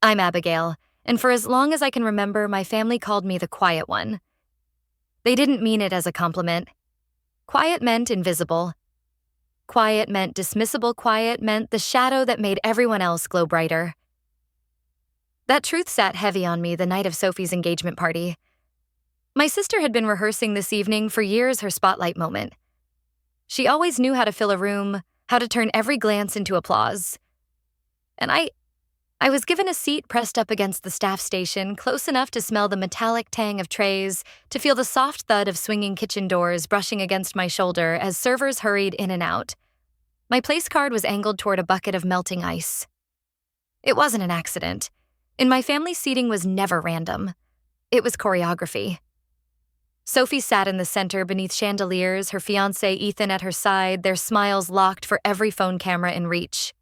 I'm Abigail, and for as long as I can remember, my family called me the quiet one. They didn't mean it as a compliment. Quiet meant invisible. Quiet meant dismissible. Quiet meant the shadow that made everyone else glow brighter. That truth sat heavy on me the night of Sophie's engagement party. My sister had been rehearsing this evening for years her spotlight moment. She always knew how to fill a room, how to turn every glance into applause. And I was given a seat pressed up against the staff station, close enough to smell the metallic tang of trays, to feel the soft thud of swinging kitchen doors brushing against my shoulder as servers hurried in and out. My place card was angled toward a bucket of melting ice. It wasn't an accident. In my family, seating was never random. It was choreography. Sophie sat in the center beneath chandeliers, her fiancé Ethan at her side, their smiles locked for every phone camera in reach.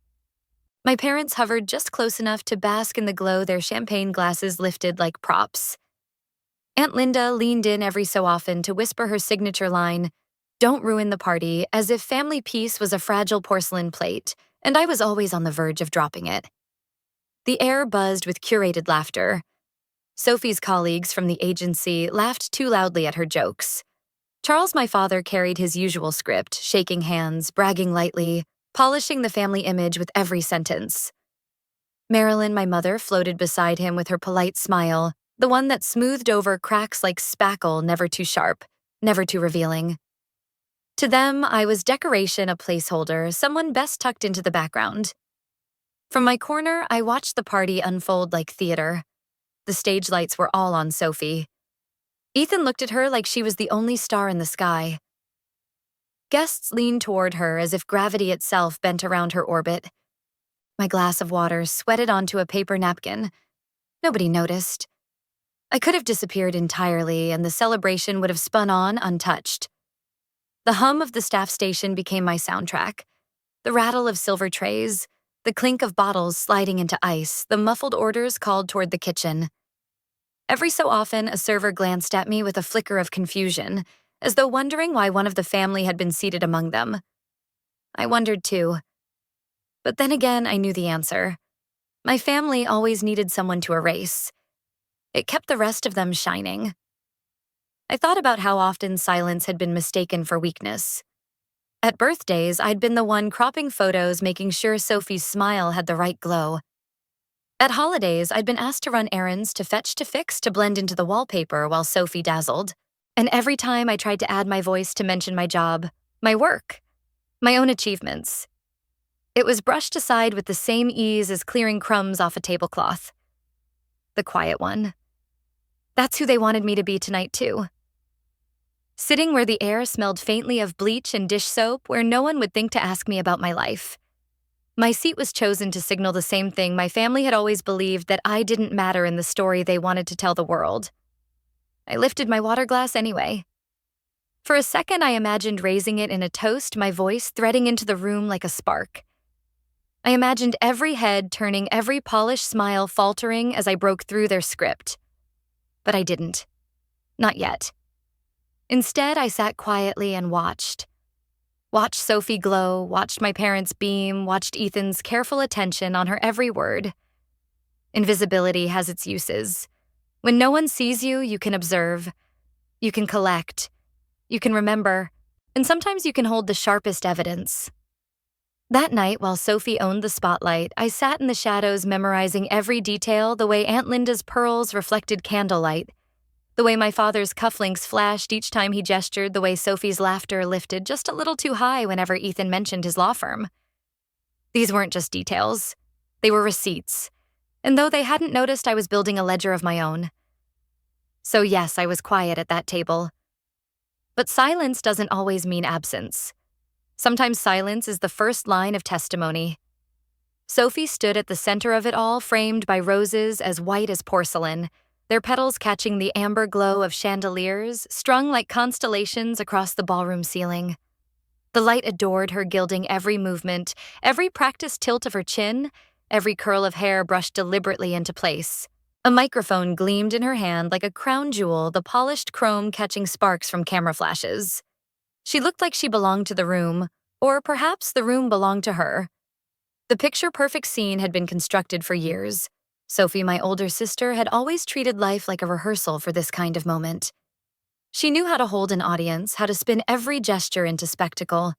My parents hovered just close enough to bask in the glow, their champagne glasses lifted like props. Aunt Linda leaned in every so often to whisper her signature line, "Don't ruin the party," as if family peace was a fragile porcelain plate, and I was always on the verge of dropping it. The air buzzed with curated laughter. Sophie's colleagues from the agency laughed too loudly at her jokes. Charles, my father, carried his usual script, shaking hands, bragging lightly, polishing the family image with every sentence. Marilyn, my mother, floated beside him with her polite smile, the one that smoothed over cracks like spackle, never too sharp, never too revealing. To them, I was decoration, a placeholder, someone best tucked into the background. From my corner, I watched the party unfold like theater. The stage lights were all on Sophie. Ethan looked at her like she was the only star in the sky. Guests leaned toward her as if gravity itself bent around her orbit. My glass of water sweated onto a paper napkin. Nobody noticed. I could have disappeared entirely, and the celebration would have spun on untouched. The hum of the staff station became my soundtrack. The rattle of silver trays, the clink of bottles sliding into ice, the muffled orders called toward the kitchen. Every so often, a server glanced at me with a flicker of confusion, as though wondering why one of the family had been seated among them. I wondered too. But then again, I knew the answer. My family always needed someone to erase. It kept the rest of them shining. I thought about how often silence had been mistaken for weakness. At birthdays, I'd been the one cropping photos, making sure Sophie's smile had the right glow. At holidays, I'd been asked to run errands, to fetch, to fix, to blend into the wallpaper while Sophie dazzled. And every time I tried to add my voice to mention my job, my work, my own achievements, it was brushed aside with the same ease as clearing crumbs off a tablecloth. The quiet one. That's who they wanted me to be tonight, too. Sitting where the air smelled faintly of bleach and dish soap, where no one would think to ask me about my life. My seat was chosen to signal the same thing. My family had always believed, that I didn't matter in the story they wanted to tell the world. I lifted my water glass anyway. For a second, I imagined raising it in a toast, my voice threading into the room like a spark. I imagined every head turning, every polished smile faltering as I broke through their script. But I didn't. Not yet. Instead, I sat quietly and watched. Watched Sophie glow, watched my parents beam, watched Ethan's careful attention on her every word. Invisibility has its uses. When no one sees you, you can observe. You can collect. You can remember. And sometimes you can hold the sharpest evidence. That night, while Sophie owned the spotlight, I sat in the shadows memorizing every detail, the way Aunt Linda's pearls reflected candlelight, the way my father's cufflinks flashed each time he gestured, the way Sophie's laughter lifted just a little too high whenever Ethan mentioned his law firm. These weren't just details. They were receipts. And though they hadn't noticed, I was building a ledger of my own. So yes, I was quiet at that table. But silence doesn't always mean absence. Sometimes silence is the first line of testimony. Sophie stood at the center of it all, framed by roses as white as porcelain, their petals catching the amber glow of chandeliers, strung like constellations across the ballroom ceiling. The light adored her, gilding every movement, every practiced tilt of her chin, every curl of hair brushed deliberately into place. A microphone gleamed in her hand like a crown jewel, the polished chrome catching sparks from camera flashes. She looked like she belonged to the room, or perhaps the room belonged to her. The picture-perfect scene had been constructed for years. Sophie, my older sister, had always treated life like a rehearsal for this kind of moment. She knew how to hold an audience, how to spin every gesture into spectacle.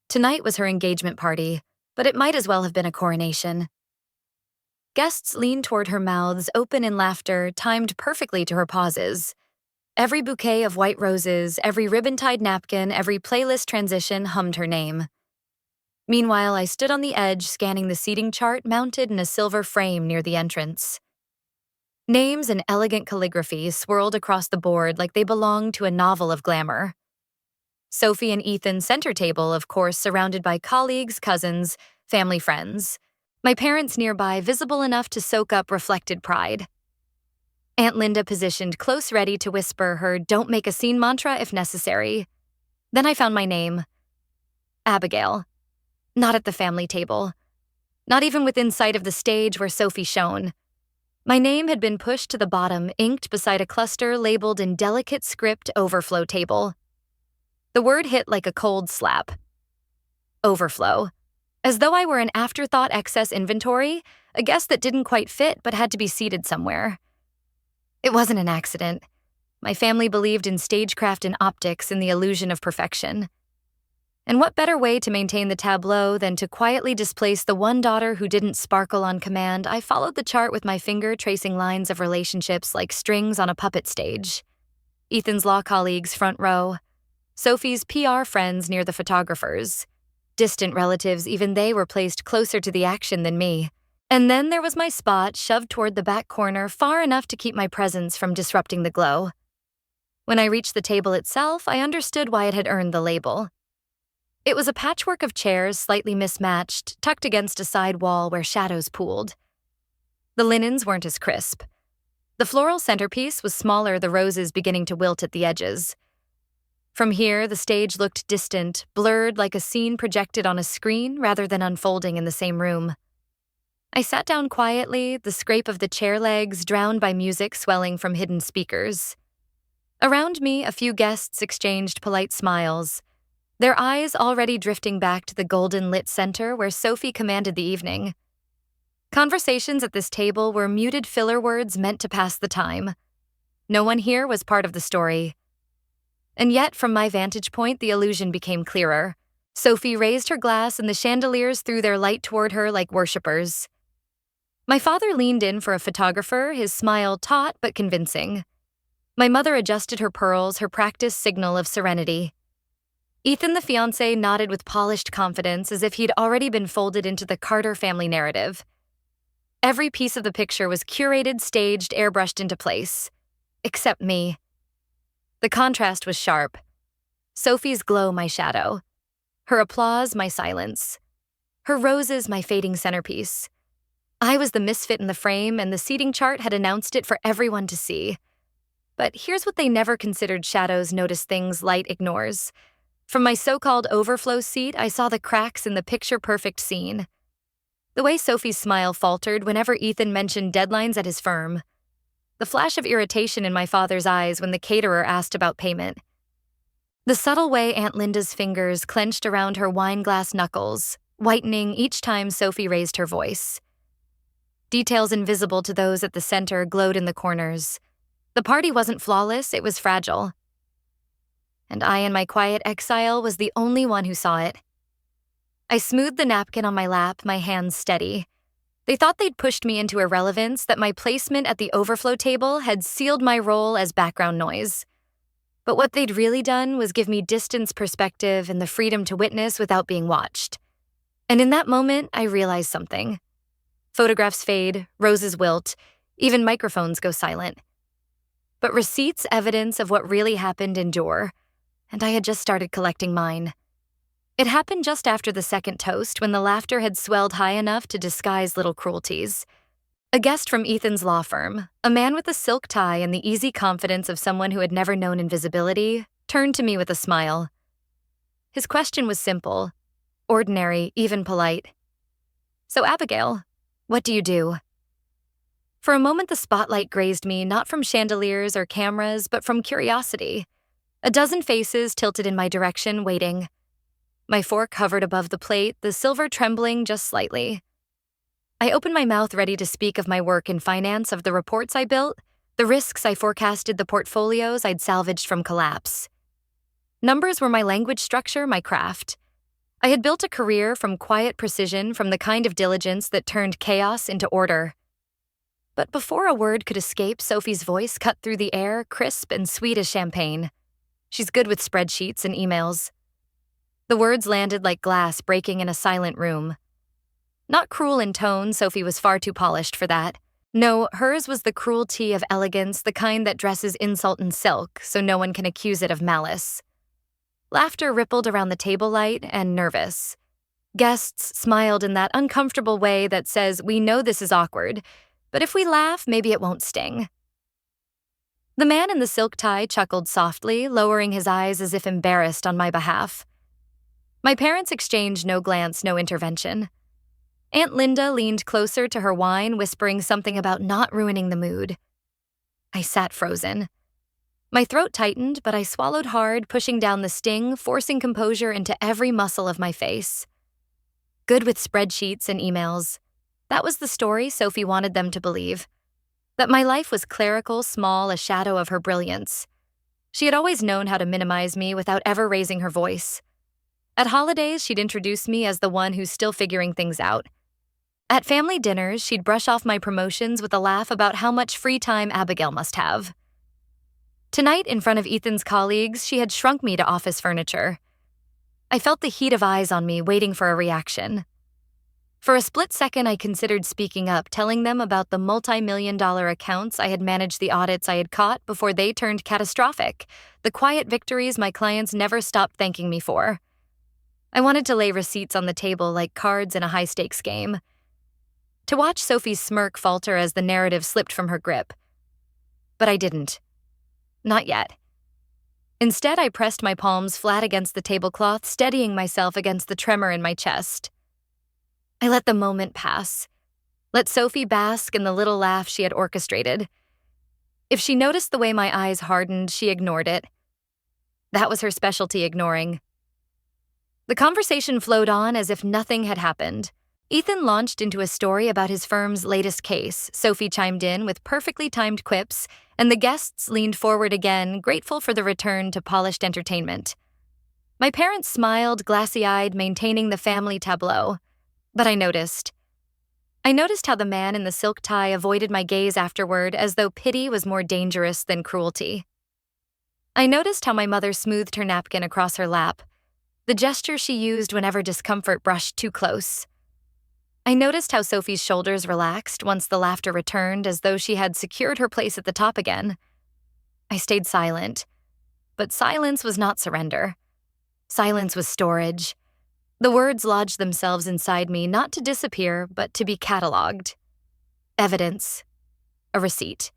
Tonight was her engagement party, but it might as well have been a coronation. Guests leaned toward her mouths, open in laughter, timed perfectly to her pauses. Every bouquet of white roses, every ribbon-tied napkin, every playlist transition hummed her name. Meanwhile, I stood on the edge, scanning the seating chart mounted in a silver frame near the entrance. Names in elegant calligraphy swirled across the board like they belonged to a novel of glamour. Sophie and Ethan center table, of course, surrounded by colleagues, cousins, family friends. My parents nearby, visible enough to soak up reflected pride. Aunt Linda positioned close, ready to whisper her "don't make a scene" mantra if necessary. Then I found my name. Abigail. Not at the family table. Not even within sight of the stage where Sophie shone. My name had been pushed to the bottom, inked beside a cluster labeled in delicate script "overflow table." The word hit like a cold slap. Overflow. As though I were an afterthought excess inventory, a guest that didn't quite fit but had to be seated somewhere. It wasn't an accident. My family believed in stagecraft and optics and the illusion of perfection. And what better way to maintain the tableau than to quietly displace the one daughter who didn't sparkle on command? I followed the chart with my finger, tracing lines of relationships like strings on a puppet stage. Ethan's law colleagues front row. Sophie's PR friends near the photographers. Distant relatives, even they were placed closer to the action than me. And then there was my spot, shoved toward the back corner, far enough to keep my presence from disrupting the glow. When I reached the table itself, I understood why it had earned the label. It was a patchwork of chairs, slightly mismatched, tucked against a side wall where shadows pooled. The linens weren't as crisp. The floral centerpiece was smaller, the roses beginning to wilt at the edges. From here, the stage looked distant, blurred like a scene projected on a screen rather than unfolding in the same room. I sat down quietly, the scrape of the chair legs drowned by music swelling from hidden speakers. Around me, a few guests exchanged polite smiles, their eyes already drifting back to the golden-lit center where Sophie commanded the evening. Conversations at this table were muted filler words meant to pass the time. No one here was part of the story. And yet, from my vantage point, the illusion became clearer. Sophie raised her glass and the chandeliers threw their light toward her like worshippers. My father leaned in for a photographer, his smile taut but convincing. My mother adjusted her pearls, her practiced signal of serenity. Ethan, the fiancé, nodded with polished confidence as if he'd already been folded into the Carter family narrative. Every piece of the picture was curated, staged, airbrushed into place. Except me. The contrast was sharp. Sophie's glow, my shadow. Her applause, my silence. Her roses, my fading centerpiece. I was the misfit in the frame, and the seating chart had announced it for everyone to see. But here's what they never considered: shadows notice things light ignores. From my so-called overflow seat, I saw the cracks in the picture-perfect scene. The way Sophie's smile faltered whenever Ethan mentioned deadlines at his firm. The flash of irritation in my father's eyes when the caterer asked about payment. The subtle way Aunt Linda's fingers clenched around her wine-glass knuckles, whitening each time Sophie raised her voice. Details invisible to those at the center glowed in the corners. The party wasn't flawless, it was fragile. And I, in my quiet exile, was the only one who saw it. I smoothed the napkin on my lap, my hands steady. They thought they'd pushed me into irrelevance, that my placement at the overflow table had sealed my role as background noise. But what they'd really done was give me distance, perspective, and the freedom to witness without being watched. And in that moment, I realized something. Photographs fade, roses wilt, even microphones go silent. But receipts, evidence of what really happened, endure. And I had just started collecting mine. It happened just after the second toast, when the laughter had swelled high enough to disguise little cruelties. A guest from Ethan's law firm, a man with a silk tie and the easy confidence of someone who had never known invisibility, turned to me with a smile. His question was simple, ordinary, even polite. "So, Abigail, what do you do?" For a moment, the spotlight grazed me, not from chandeliers or cameras, but from curiosity. A dozen faces tilted in my direction, waiting. My fork hovered above the plate, the silver trembling just slightly. I opened my mouth ready to speak of my work in finance, of the reports I built, the risks I forecasted, the portfolios I'd salvaged from collapse. Numbers were my language structure, my craft. I had built a career from quiet precision, from the kind of diligence that turned chaos into order. But before a word could escape, Sophie's voice cut through the air, crisp and sweet as champagne. She's good with spreadsheets and emails. The words landed like glass breaking in a silent room. Not cruel in tone, Sophie was far too polished for that. No, hers was the cruelty of elegance, the kind that dresses insult in silk, so no one can accuse it of malice. Laughter rippled around the table light, and nervous. Guests smiled in that uncomfortable way that says, "We know this is awkward, but if we laugh, maybe it won't sting." The man in the silk tie chuckled softly, lowering his eyes as if embarrassed on my behalf. My parents exchanged no glance, no intervention. Aunt Linda leaned closer to her wine, whispering something about not ruining the mood. I sat frozen. My throat tightened, but I swallowed hard, pushing down the sting, forcing composure into every muscle of my face. Good with spreadsheets and emails. That was the story Sophie wanted them to believe. That my life was clerical, small, a shadow of her brilliance. She had always known how to minimize me without ever raising her voice. At holidays, she'd introduce me as the one who's still figuring things out. At family dinners, she'd brush off my promotions with a laugh about how much free time Abigail must have. Tonight, in front of Ethan's colleagues, she had shrunk me to office furniture. I felt the heat of eyes on me, waiting for a reaction. For a split second, I considered speaking up, telling them about the multi-million-dollar accounts I had managed, the audits I had caught before they turned catastrophic, the quiet victories my clients never stopped thanking me for. I wanted to lay receipts on the table like cards in a high-stakes game. To watch Sophie's smirk falter as the narrative slipped from her grip. But I didn't. Not yet. Instead, I pressed my palms flat against the tablecloth, steadying myself against the tremor in my chest. I let the moment pass. Let Sophie bask in the little laugh she had orchestrated. If she noticed the way my eyes hardened, she ignored it. That was her specialty, ignoring. The conversation flowed on as if nothing had happened. Ethan launched into a story about his firm's latest case. Sophie chimed in with perfectly timed quips, and the guests leaned forward again, grateful for the return to polished entertainment. My parents smiled, glassy-eyed, maintaining the family tableau. But I noticed. I noticed how the man in the silk tie avoided my gaze afterward, as though pity was more dangerous than cruelty. I noticed how my mother smoothed her napkin across her lap, the gesture she used whenever discomfort brushed too close. I noticed how Sophie's shoulders relaxed once the laughter returned, as though she had secured her place at the top again. I stayed silent, but silence was not surrender. Silence was storage. The words lodged themselves inside me, not to disappear, but to be cataloged. Evidence. A receipt.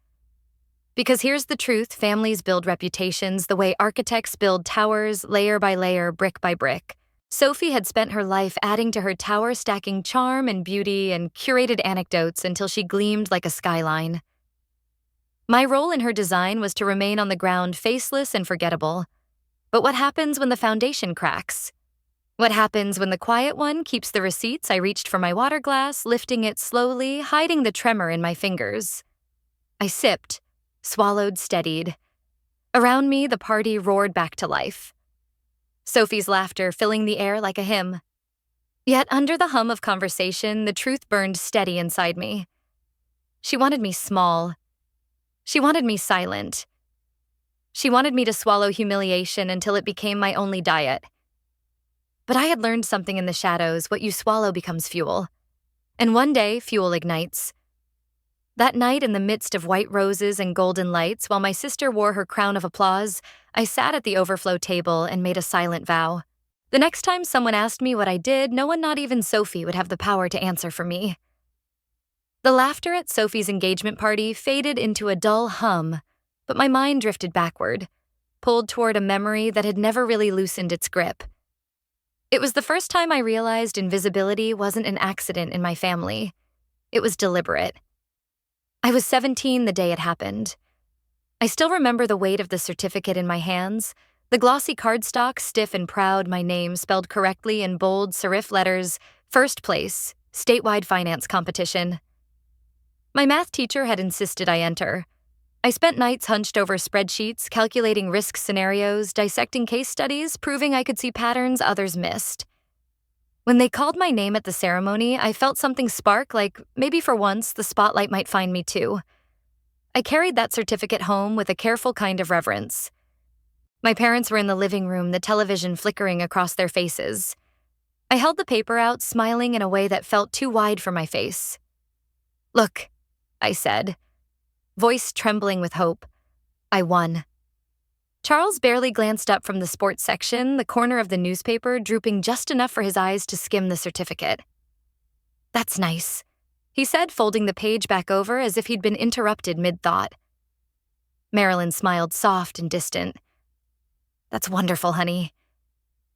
Because here's the truth, families build reputations the way architects build towers, layer by layer, brick by brick. Sophie had spent her life adding to her tower, stacking charm and beauty and curated anecdotes until she gleamed like a skyline. My role in her design was to remain on the ground, faceless and forgettable. But what happens when the foundation cracks? What happens when the quiet one keeps the receipts? I reached for my water glass, lifting it slowly, hiding the tremor in my fingers. I sipped, swallowed, steadied. Around me, the party roared back to life. Sophie's laughter filling the air like a hymn. Yet under the hum of conversation, the truth burned steady inside me. She wanted me small. She wanted me silent. She wanted me to swallow humiliation until it became my only diet. But I had learned something in the shadows: what you swallow becomes fuel. And one day, fuel ignites. That night, in the midst of white roses and golden lights, while my sister wore her crown of applause, I sat at the overflow table and made a silent vow. The next time someone asked me what I did, no one, not even Sophie, would have the power to answer for me. The laughter at Sophie's engagement party faded into a dull hum, but my mind drifted backward, pulled toward a memory that had never really loosened its grip. It was the first time I realized invisibility wasn't an accident in my family. It was deliberate. I was 17 the day it happened. I still remember the weight of the certificate in my hands, the glossy cardstock, stiff and proud, my name spelled correctly in bold serif letters, first place, statewide finance competition. My math teacher had insisted I enter. I spent nights hunched over spreadsheets, calculating risk scenarios, dissecting case studies, proving I could see patterns others missed. When they called my name at the ceremony, I felt something spark, like maybe for once the spotlight might find me too. I carried that certificate home with a careful kind of reverence. My parents were in the living room, the television flickering across their faces. I held the paper out, smiling in a way that felt too wide for my face. "Look," I said, voice trembling with hope. I won. Charles barely glanced up from the sports section, the corner of the newspaper drooping just enough for his eyes to skim the certificate. "That's nice," he said, folding the page back over as if he'd been interrupted mid-thought. Marilyn smiled soft and distant. "That's wonderful, honey."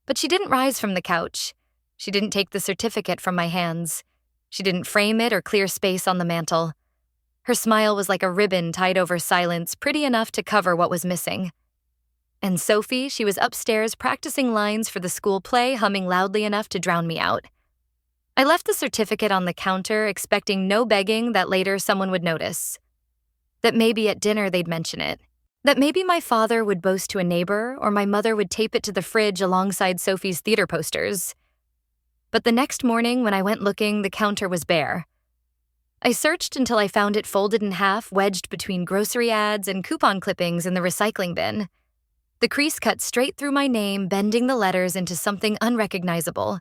But she didn't rise from the couch. She didn't take the certificate from my hands. She didn't frame it or clear space on the mantel. Her smile was like a ribbon tied over silence, pretty enough to cover what was missing. And Sophie, she was upstairs practicing lines for the school play, humming loudly enough to drown me out. I left the certificate on the counter, expecting no begging that later someone would notice. That maybe at dinner they'd mention it. That maybe my father would boast to a neighbor, or my mother would tape it to the fridge alongside Sophie's theater posters. But the next morning, when I went looking, the counter was bare. I searched until I found it folded in half, wedged between grocery ads and coupon clippings in the recycling bin. The crease cut straight through my name, bending the letters into something unrecognizable.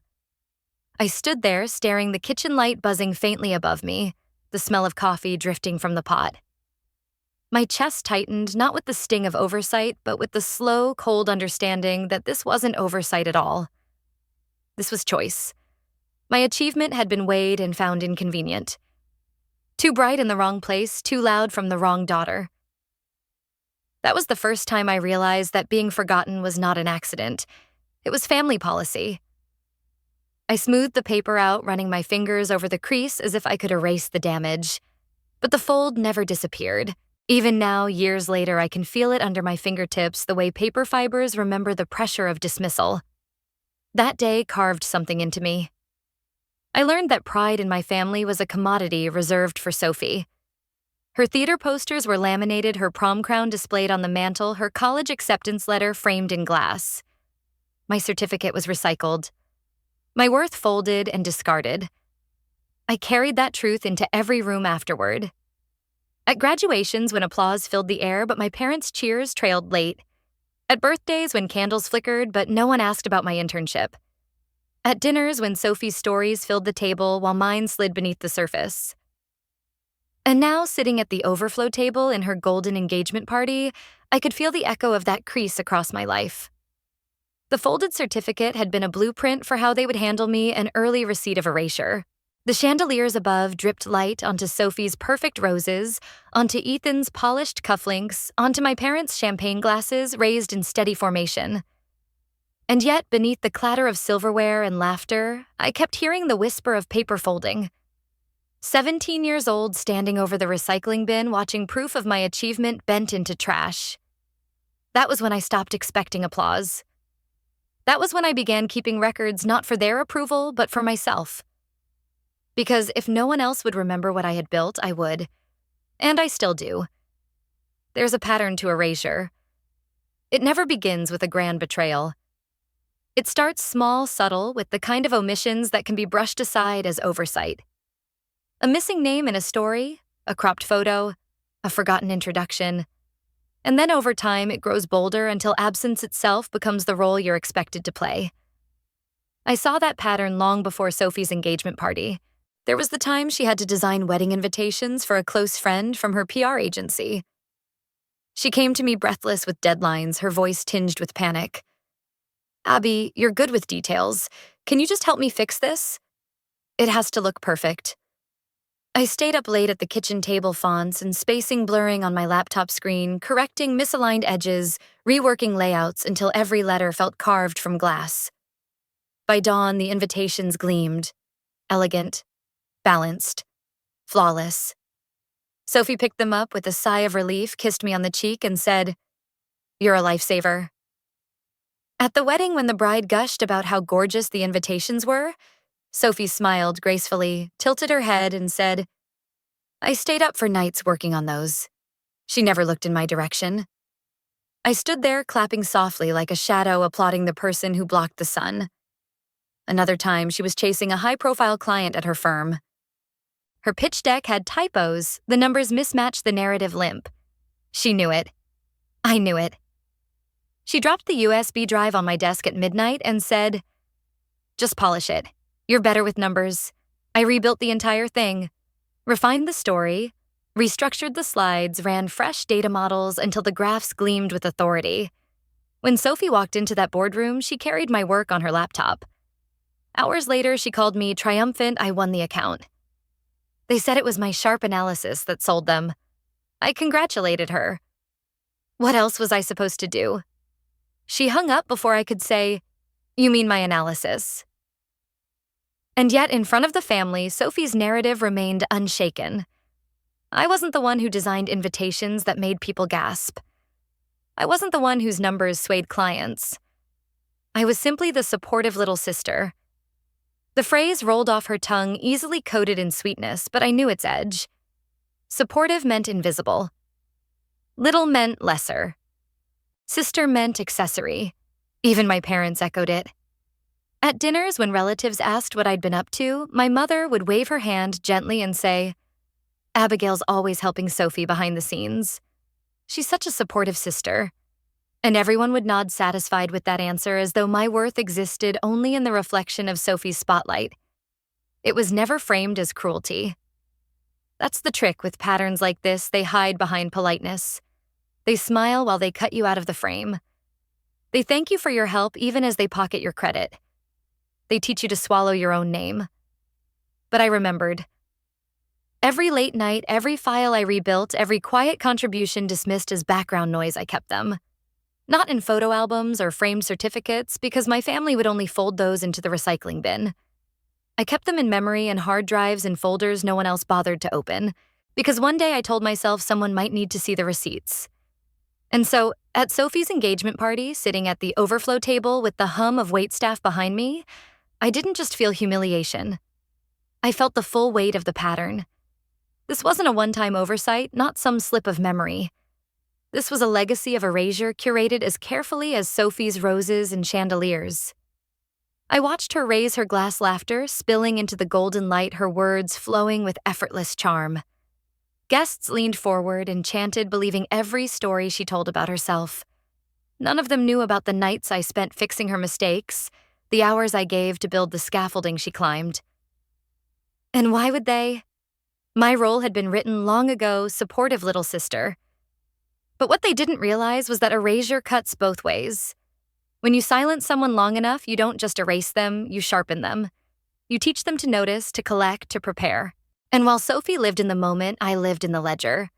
I stood there, staring, the kitchen light buzzing faintly above me, the smell of coffee drifting from the pot. My chest tightened, not with the sting of oversight, but with the slow, cold understanding that this wasn't oversight at all. This was choice. My achievement had been weighed and found inconvenient. Too bright in the wrong place, too loud from the wrong daughter. That was the first time I realized that being forgotten was not an accident. It was family policy. I smoothed the paper out, running my fingers over the crease as if I could erase the damage. But the fold never disappeared. Even now, years later, I can feel it under my fingertips, the way paper fibers remember the pressure of dismissal. That day carved something into me. I learned that pride in my family was a commodity reserved for Sophie. Her theater posters were laminated, her prom crown displayed on the mantel, her college acceptance letter framed in glass. My certificate was recycled. My worth folded and discarded. I carried that truth into every room afterward. At graduations, when applause filled the air, but my parents' cheers trailed late. At birthdays, when candles flickered, but no one asked about my internship. At dinners, when Sophie's stories filled the table while mine slid beneath the surface. And now, sitting at the overflow table in her golden engagement party, I could feel the echo of that crease across my life. The folded certificate had been a blueprint for how they would handle me, an early receipt of erasure. The chandeliers above dripped light onto Sophie's perfect roses, onto Ethan's polished cufflinks, onto my parents' champagne glasses raised in steady formation. And yet, beneath the clatter of silverware and laughter, I kept hearing the whisper of paper folding. 17 years old, standing over the recycling bin, watching proof of my achievement bent into trash. That was when I stopped expecting applause. That was when I began keeping records not for their approval, but for myself. Because if no one else would remember what I had built, I would. And I still do. There's a pattern to erasure. It never begins with a grand betrayal. It starts small, subtle, with the kind of omissions that can be brushed aside as oversight. A missing name in a story, a cropped photo, a forgotten introduction. And then over time, it grows bolder until absence itself becomes the role you're expected to play. I saw that pattern long before Sophie's engagement party. There was the time she had to design wedding invitations for a close friend from her PR agency. She came to me breathless with deadlines, her voice tinged with panic. "Abby, you're good with details. Can you just help me fix this? It has to look perfect." I stayed up late at the kitchen table fonts and spacing blurring on my laptop screen, correcting misaligned edges, reworking layouts until every letter felt carved from glass. By dawn, the invitations gleamed. Elegant, balanced, flawless. Sophie picked them up with a sigh of relief, kissed me on the cheek, and said, "You're a lifesaver." At the wedding, when the bride gushed about how gorgeous the invitations were, Sophie smiled gracefully, tilted her head, and said, I stayed up for nights working on those. She never looked in my direction. I stood there clapping softly like a shadow applauding the person who blocked the sun. Another time, she was chasing a high-profile client at her firm. Her pitch deck had typos, the numbers mismatched the narrative limp. She knew it. I knew it. She dropped the USB drive on my desk at midnight and said, just polish it. You're better with numbers. I rebuilt the entire thing, refined the story, restructured the slides, ran fresh data models until the graphs gleamed with authority. When Sophie walked into that boardroom, she carried my work on her laptop. Hours later, she called me triumphant I won the account. They said it was my sharp analysis that sold them. I congratulated her. What else was I supposed to do? She hung up before I could say, you mean my analysis? And yet, in front of the family, Sophie's narrative remained unshaken. I wasn't the one who designed invitations that made people gasp. I wasn't the one whose numbers swayed clients. I was simply the supportive little sister. The phrase rolled off her tongue, easily coated in sweetness, but I knew its edge. Supportive meant invisible. Little meant lesser. Sister meant accessory. Even my parents echoed it. At dinners, when relatives asked what I'd been up to, my mother would wave her hand gently and say, Abigail's always helping Sophie behind the scenes. She's such a supportive sister. And everyone would nod satisfied with that answer as though my worth existed only in the reflection of Sophie's spotlight. It was never framed as cruelty. That's the trick with patterns like this, they hide behind politeness. They smile while they cut you out of the frame. They thank you for your help even as they pocket your credit. They teach you to swallow your own name. But I remembered. Every late night, every file I rebuilt, every quiet contribution dismissed as background noise, I kept them. Not in photo albums or framed certificates, because my family would only fold those into the recycling bin. I kept them in memory and hard drives and folders no one else bothered to open, because one day I told myself someone might need to see the receipts. And so, at Sophie's engagement party, sitting at the overflow table with the hum of waitstaff behind me, I didn't just feel humiliation. I felt the full weight of the pattern. This wasn't a one-time oversight, not some slip of memory. This was a legacy of erasure curated as carefully as Sophie's roses and chandeliers. I watched her raise her glass laughter, spilling into the golden light, her words flowing with effortless charm. Guests leaned forward and chanted, believing every story she told about herself. None of them knew about the nights I spent fixing her mistakes, the hours I gave to build the scaffolding she climbed. And why would they? My role had been written long ago, supportive little sister. But what they didn't realize was that erasure cuts both ways. When you silence someone long enough, you don't just erase them, you sharpen them. You teach them to notice, to collect, to prepare. And while Sophie lived in the moment, I lived in the ledger.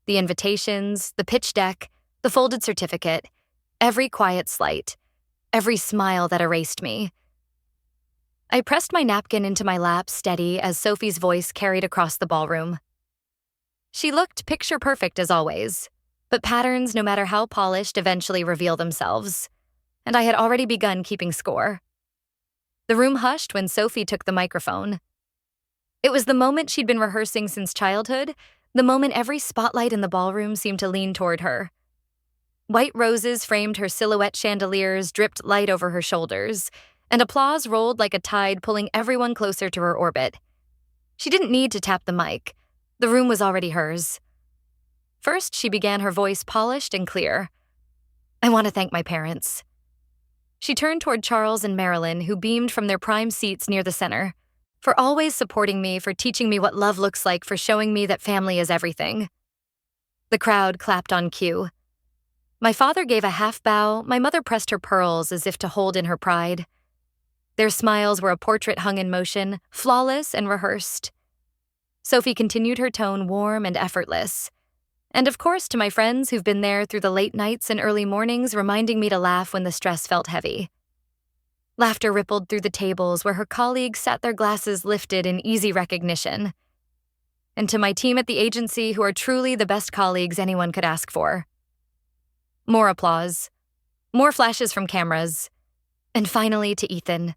The invitations, the pitch deck, the folded certificate, every quiet slight, every smile that erased me. I pressed my napkin into my lap steady as Sophie's voice carried across the ballroom. She looked picture perfect as always, but patterns, no matter how polished, eventually reveal themselves. And I had already begun keeping score. The room hushed when Sophie took the microphone. It was the moment she'd been rehearsing since childhood, the moment every spotlight in the ballroom seemed to lean toward her. White roses framed her silhouette chandeliers, dripped light over her shoulders, and applause rolled like a tide, pulling everyone closer to her orbit. She didn't need to tap the mic. The room was already hers. First, she began, her voice polished and clear. I want to thank my parents. She turned toward Charles and Marilyn, who beamed from their prime seats near the center, for always supporting me, for teaching me what love looks like, for showing me that family is everything. The crowd clapped on cue. My father gave a half bow, my mother pressed her pearls as if to hold in her pride. Their smiles were a portrait hung in motion, flawless and rehearsed. Sophie continued her tone warm and effortless. And of course, to my friends who've been there through the late nights and early mornings, reminding me to laugh when the stress felt heavy. Laughter rippled through the tables where her colleagues sat, their glasses lifted in easy recognition. And to my team at the agency, who are truly the best colleagues anyone could ask for. More applause. More flashes from cameras. And finally to Ethan.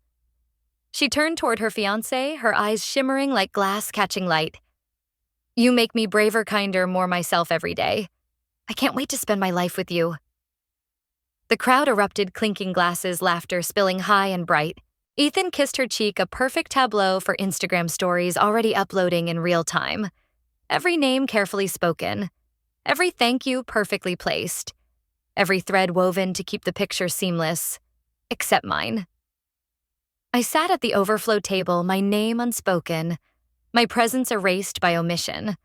She turned toward her fiancé, her eyes shimmering like glass catching light. "You make me braver, kinder, more myself every day. I can't wait to spend my life with you." The crowd erupted, clinking glasses, laughter spilling high and bright. Ethan kissed her cheek, a perfect tableau for Instagram stories already uploading in real time. Every name carefully spoken. Every thank you perfectly placed. Every thread woven to keep the picture seamless. Except mine. I sat at the overflow table, my name unspoken, my presence erased by omission.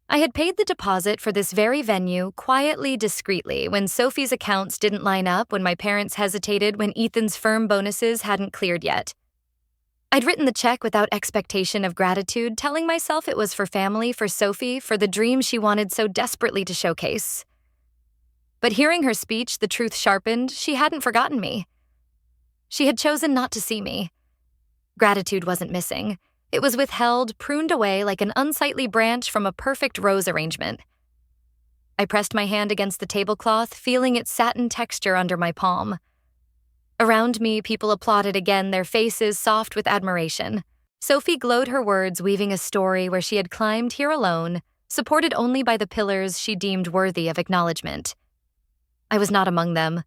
I had paid the deposit for this very venue quietly, discreetly, when Sophie's accounts didn't line up, when my parents hesitated, when Ethan's firm bonuses hadn't cleared yet. I'd written the check without expectation of gratitude, telling myself it was for family, for Sophie, for the dream she wanted so desperately to showcase. But hearing her speech, the truth sharpened. She hadn't forgotten me. She had chosen not to see me. Gratitude wasn't missing. It was withheld, pruned away like an unsightly branch from a perfect rose arrangement. I pressed my hand against the tablecloth, feeling its satin texture under my palm. Around me, people applauded again, their faces soft with admiration. Sophie glowed her words, weaving a story where she had climbed here alone, supported only by the pillars she deemed worthy of acknowledgement. I was not among them.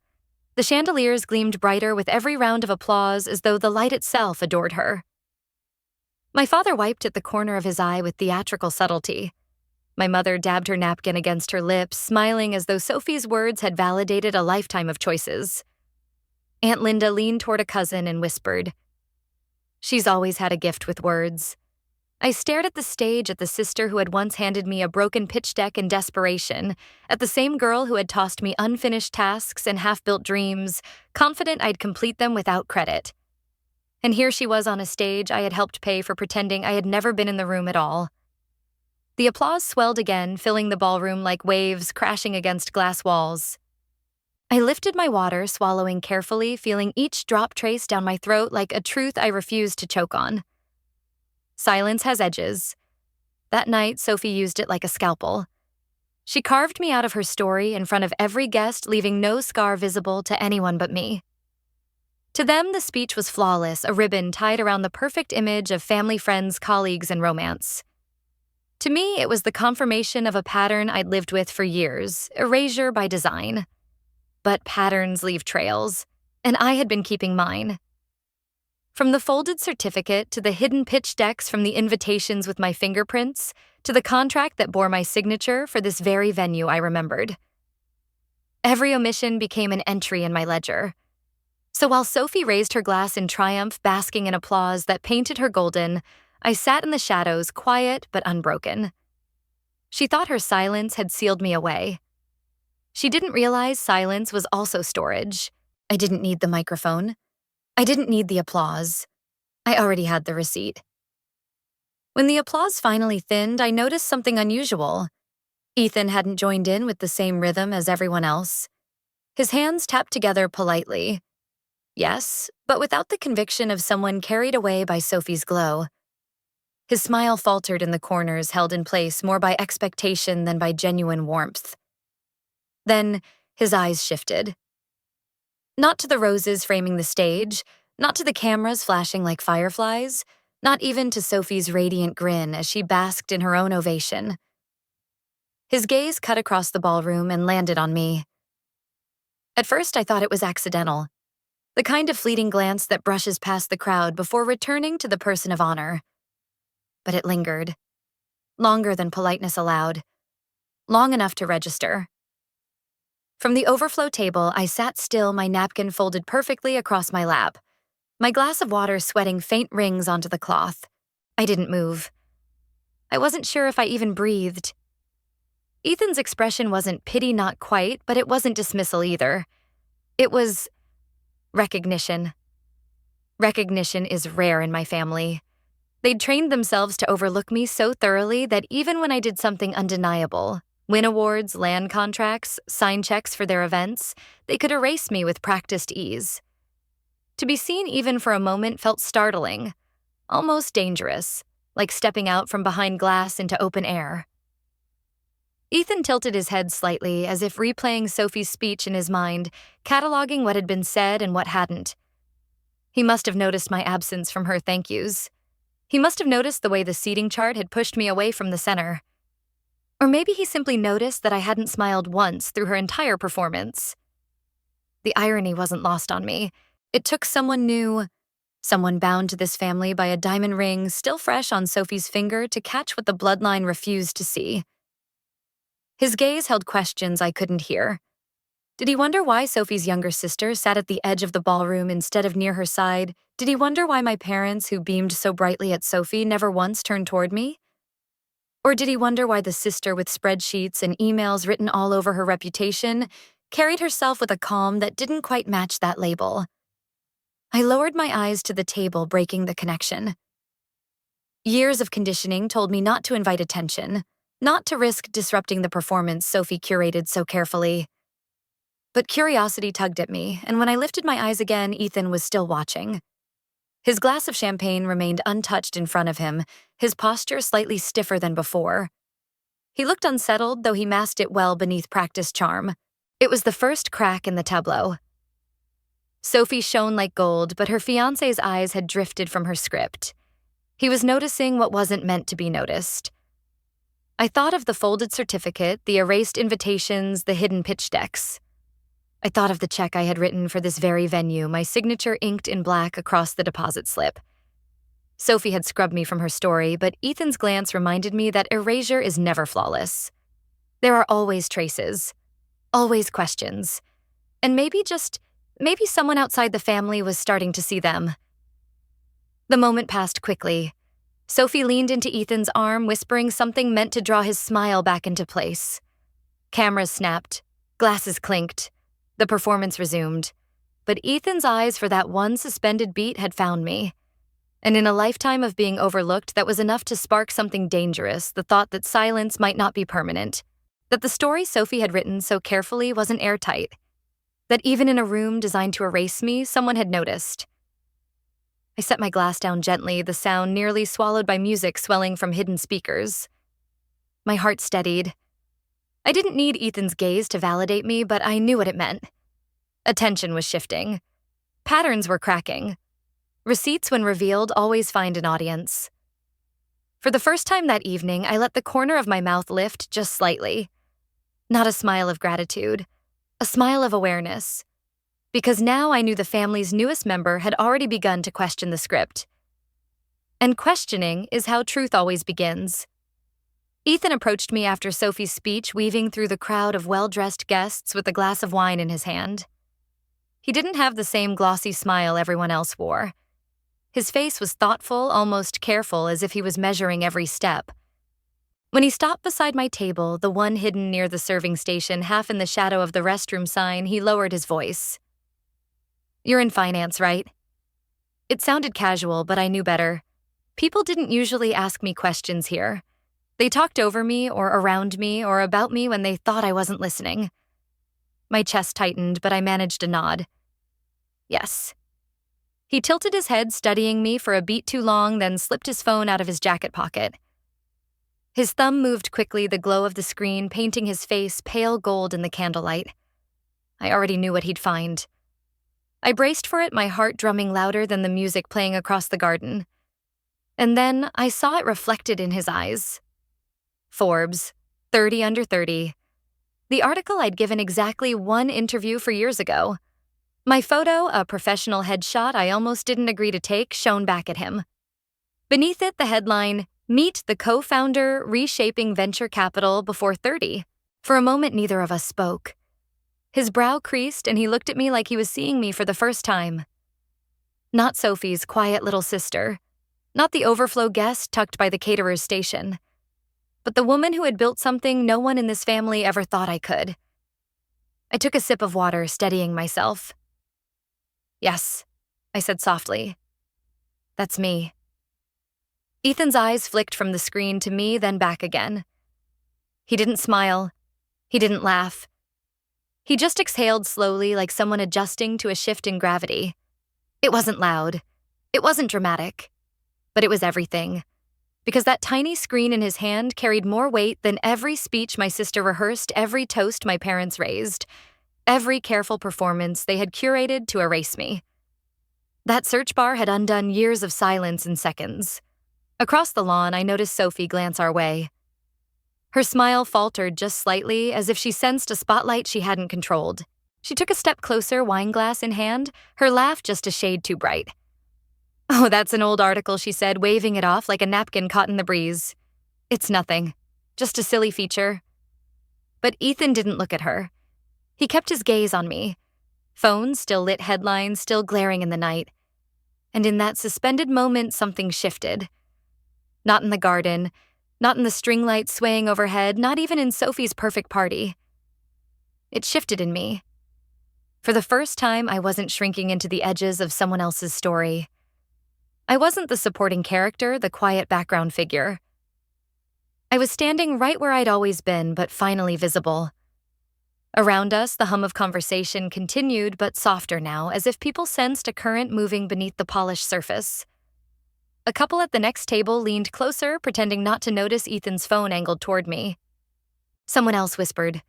The chandeliers gleamed brighter with every round of applause, as though the light itself adored her. My father wiped at the corner of his eye with theatrical subtlety. My mother dabbed her napkin against her lips, smiling as though Sophie's words had validated a lifetime of choices. Aunt Linda leaned toward a cousin and whispered, "She's always had a gift with words." I stared at the stage, at the sister who had once handed me a broken pitch deck in desperation, at the same girl who had tossed me unfinished tasks and half-built dreams, confident I'd complete them without credit. And here she was on a stage I had helped pay for, pretending I had never been in the room at all. The applause swelled again, filling the ballroom like waves crashing against glass walls. I lifted my water, swallowing carefully, feeling each drop trace down my throat like a truth I refused to choke on. Silence has edges. That night, Sophie used it like a scalpel. She carved me out of her story in front of every guest, leaving no scar visible to anyone but me. To them, the speech was flawless, a ribbon tied around the perfect image of family, friends, colleagues, and romance. To me, it was the confirmation of a pattern I'd lived with for years, erasure by design. But patterns leave trails, and I had been keeping mine. From the folded certificate to the hidden pitch decks, from the invitations with my fingerprints to the contract that bore my signature for this very venue I remembered. Every omission became an entry in my ledger. So while Sophie raised her glass in triumph, basking in applause that painted her golden, I sat in the shadows, quiet but unbroken. She thought her silence had sealed me away. She didn't realize silence was also storage. I didn't need the microphone. I didn't need the applause. I already had the receipt. When the applause finally thinned, I noticed something unusual. Ethan hadn't joined in with the same rhythm as everyone else. His hands tapped together politely. Yes, but without the conviction of someone carried away by Sophie's glow. His smile faltered in the corners, held in place more by expectation than by genuine warmth. Then his eyes shifted. Not to the roses framing the stage, not to the cameras flashing like fireflies, not even to Sophie's radiant grin as she basked in her own ovation. His gaze cut across the ballroom and landed on me. At first, I thought it was accidental. The kind of fleeting glance that brushes past the crowd before returning to the person of honor. But it lingered. Longer than politeness allowed. Long enough to register. From the overflow table, I sat still, my napkin folded perfectly across my lap, my glass of water sweating faint rings onto the cloth. I didn't move. I wasn't sure if I even breathed. Ethan's expression wasn't pity, not quite, but it wasn't dismissal either. It was recognition. Recognition is rare in my family. They'd trained themselves to overlook me so thoroughly that even when I did something undeniable, win awards, land contracts, sign checks for their events, they could erase me with practiced ease. To be seen even for a moment felt startling, almost dangerous, like stepping out from behind glass into open air. Ethan tilted his head slightly, as if replaying Sophie's speech in his mind, cataloging what had been said and what hadn't. He must have noticed my absence from her thank yous. He must have noticed the way the seating chart had pushed me away from the center. Or maybe he simply noticed that I hadn't smiled once through her entire performance. The irony wasn't lost on me. It took someone new, someone bound to this family by a diamond ring still fresh on Sophie's finger, to catch what the bloodline refused to see. His gaze held questions I couldn't hear. Did he wonder why Sophie's younger sister sat at the edge of the ballroom instead of near her side? Did he wonder why my parents, who beamed so brightly at Sophie, never once turned toward me? Or did he wonder why the sister with spreadsheets and emails written all over her reputation carried herself with a calm that didn't quite match that label? I lowered my eyes to the table, breaking the connection. Years of conditioning told me not to invite attention, not to risk disrupting the performance Sophie curated so carefully. But curiosity tugged at me, and when I lifted my eyes again, Ethan was still watching. His glass of champagne remained untouched in front of him, his posture slightly stiffer than before. He looked unsettled, though he masked it well beneath practiced charm. It was the first crack in the tableau. Sophie shone like gold, but her fiancé's eyes had drifted from her script. He was noticing what wasn't meant to be noticed. I thought of the folded certificate, the erased invitations, the hidden pitch decks. I thought of the check I had written for this very venue, my signature inked in black across the deposit slip. Sophie had scrubbed me from her story, but Ethan's glance reminded me that erasure is never flawless. There are always traces, always questions, and maybe someone outside the family was starting to see them. The moment passed quickly. Sophie leaned into Ethan's arm, whispering something meant to draw his smile back into place. Cameras snapped, glasses clinked. The performance resumed, but Ethan's eyes for that one suspended beat had found me. And in a lifetime of being overlooked, that was enough to spark something dangerous, the thought that silence might not be permanent, that the story Sophie had written so carefully wasn't airtight, that even in a room designed to erase me, someone had noticed. I set my glass down gently, the sound nearly swallowed by music swelling from hidden speakers. My heart steadied. I didn't need Ethan's gaze to validate me, but I knew what it meant. Attention was shifting. Patterns were cracking. Receipts, when revealed, always find an audience. For the first time that evening, I let the corner of my mouth lift just slightly. Not a smile of gratitude, a smile of awareness. Because now I knew the family's newest member had already begun to question the script. And questioning is how truth always begins. Ethan approached me after Sophie's speech, weaving through the crowd of well-dressed guests with a glass of wine in his hand. He didn't have the same glossy smile everyone else wore. His face was thoughtful, almost careful, as if he was measuring every step. When he stopped beside my table, the one hidden near the serving station, half in the shadow of the restroom sign, he lowered his voice. "You're in finance, right?" It sounded casual, but I knew better. People didn't usually ask me questions here. They talked over me or around me or about me when they thought I wasn't listening. My chest tightened, but I managed a nod. Yes. He tilted his head, studying me for a beat too long, then slipped his phone out of his jacket pocket. His thumb moved quickly, the glow of the screen painting his face pale gold in the candlelight. I already knew what he'd find. I braced for it, my heart drumming louder than the music playing across the garden. And then I saw it reflected in his eyes. Forbes, 30 under 30. The article I'd given exactly one interview for years ago. My photo, a professional headshot I almost didn't agree to take, shone back at him. Beneath it, the headline, "Meet the co-founder reshaping venture capital before 30. For a moment, neither of us spoke. His brow creased, and he looked at me like he was seeing me for the first time. Not Sophie's quiet little sister. Not the overflow guest tucked by the caterer's station. But the woman who had built something no one in this family ever thought I could. I took a sip of water, steadying myself. "Yes," I said softly. "That's me." Ethan's eyes flicked from the screen to me, then back again. He didn't smile. He didn't laugh. He just exhaled slowly, like someone adjusting to a shift in gravity. It wasn't loud. It wasn't dramatic. But it was everything. Because that tiny screen in his hand carried more weight than every speech my sister rehearsed, every toast my parents raised, every careful performance they had curated to erase me. That search bar had undone years of silence in seconds. Across the lawn, I noticed Sophie glance our way. Her smile faltered just slightly, as if she sensed a spotlight she hadn't controlled. She took a step closer, wineglass in hand, her laugh just a shade too bright. "Oh, that's an old article," she said, waving it off like a napkin caught in the breeze. "It's nothing. Just a silly feature." But Ethan didn't look at her. He kept his gaze on me. Phone, still lit headlines, still glaring in the night. And in that suspended moment, something shifted. Not in the garden, not in the string lights swaying overhead, not even in Sophie's perfect party. It shifted in me. For the first time, I wasn't shrinking into the edges of someone else's story. I wasn't the supporting character, the quiet background figure. I was standing right where I'd always been, but finally visible. Around us, the hum of conversation continued, but softer now, as if people sensed a current moving beneath the polished surface. A couple at the next table leaned closer, pretending not to notice Ethan's phone angled toward me. Someone else whispered,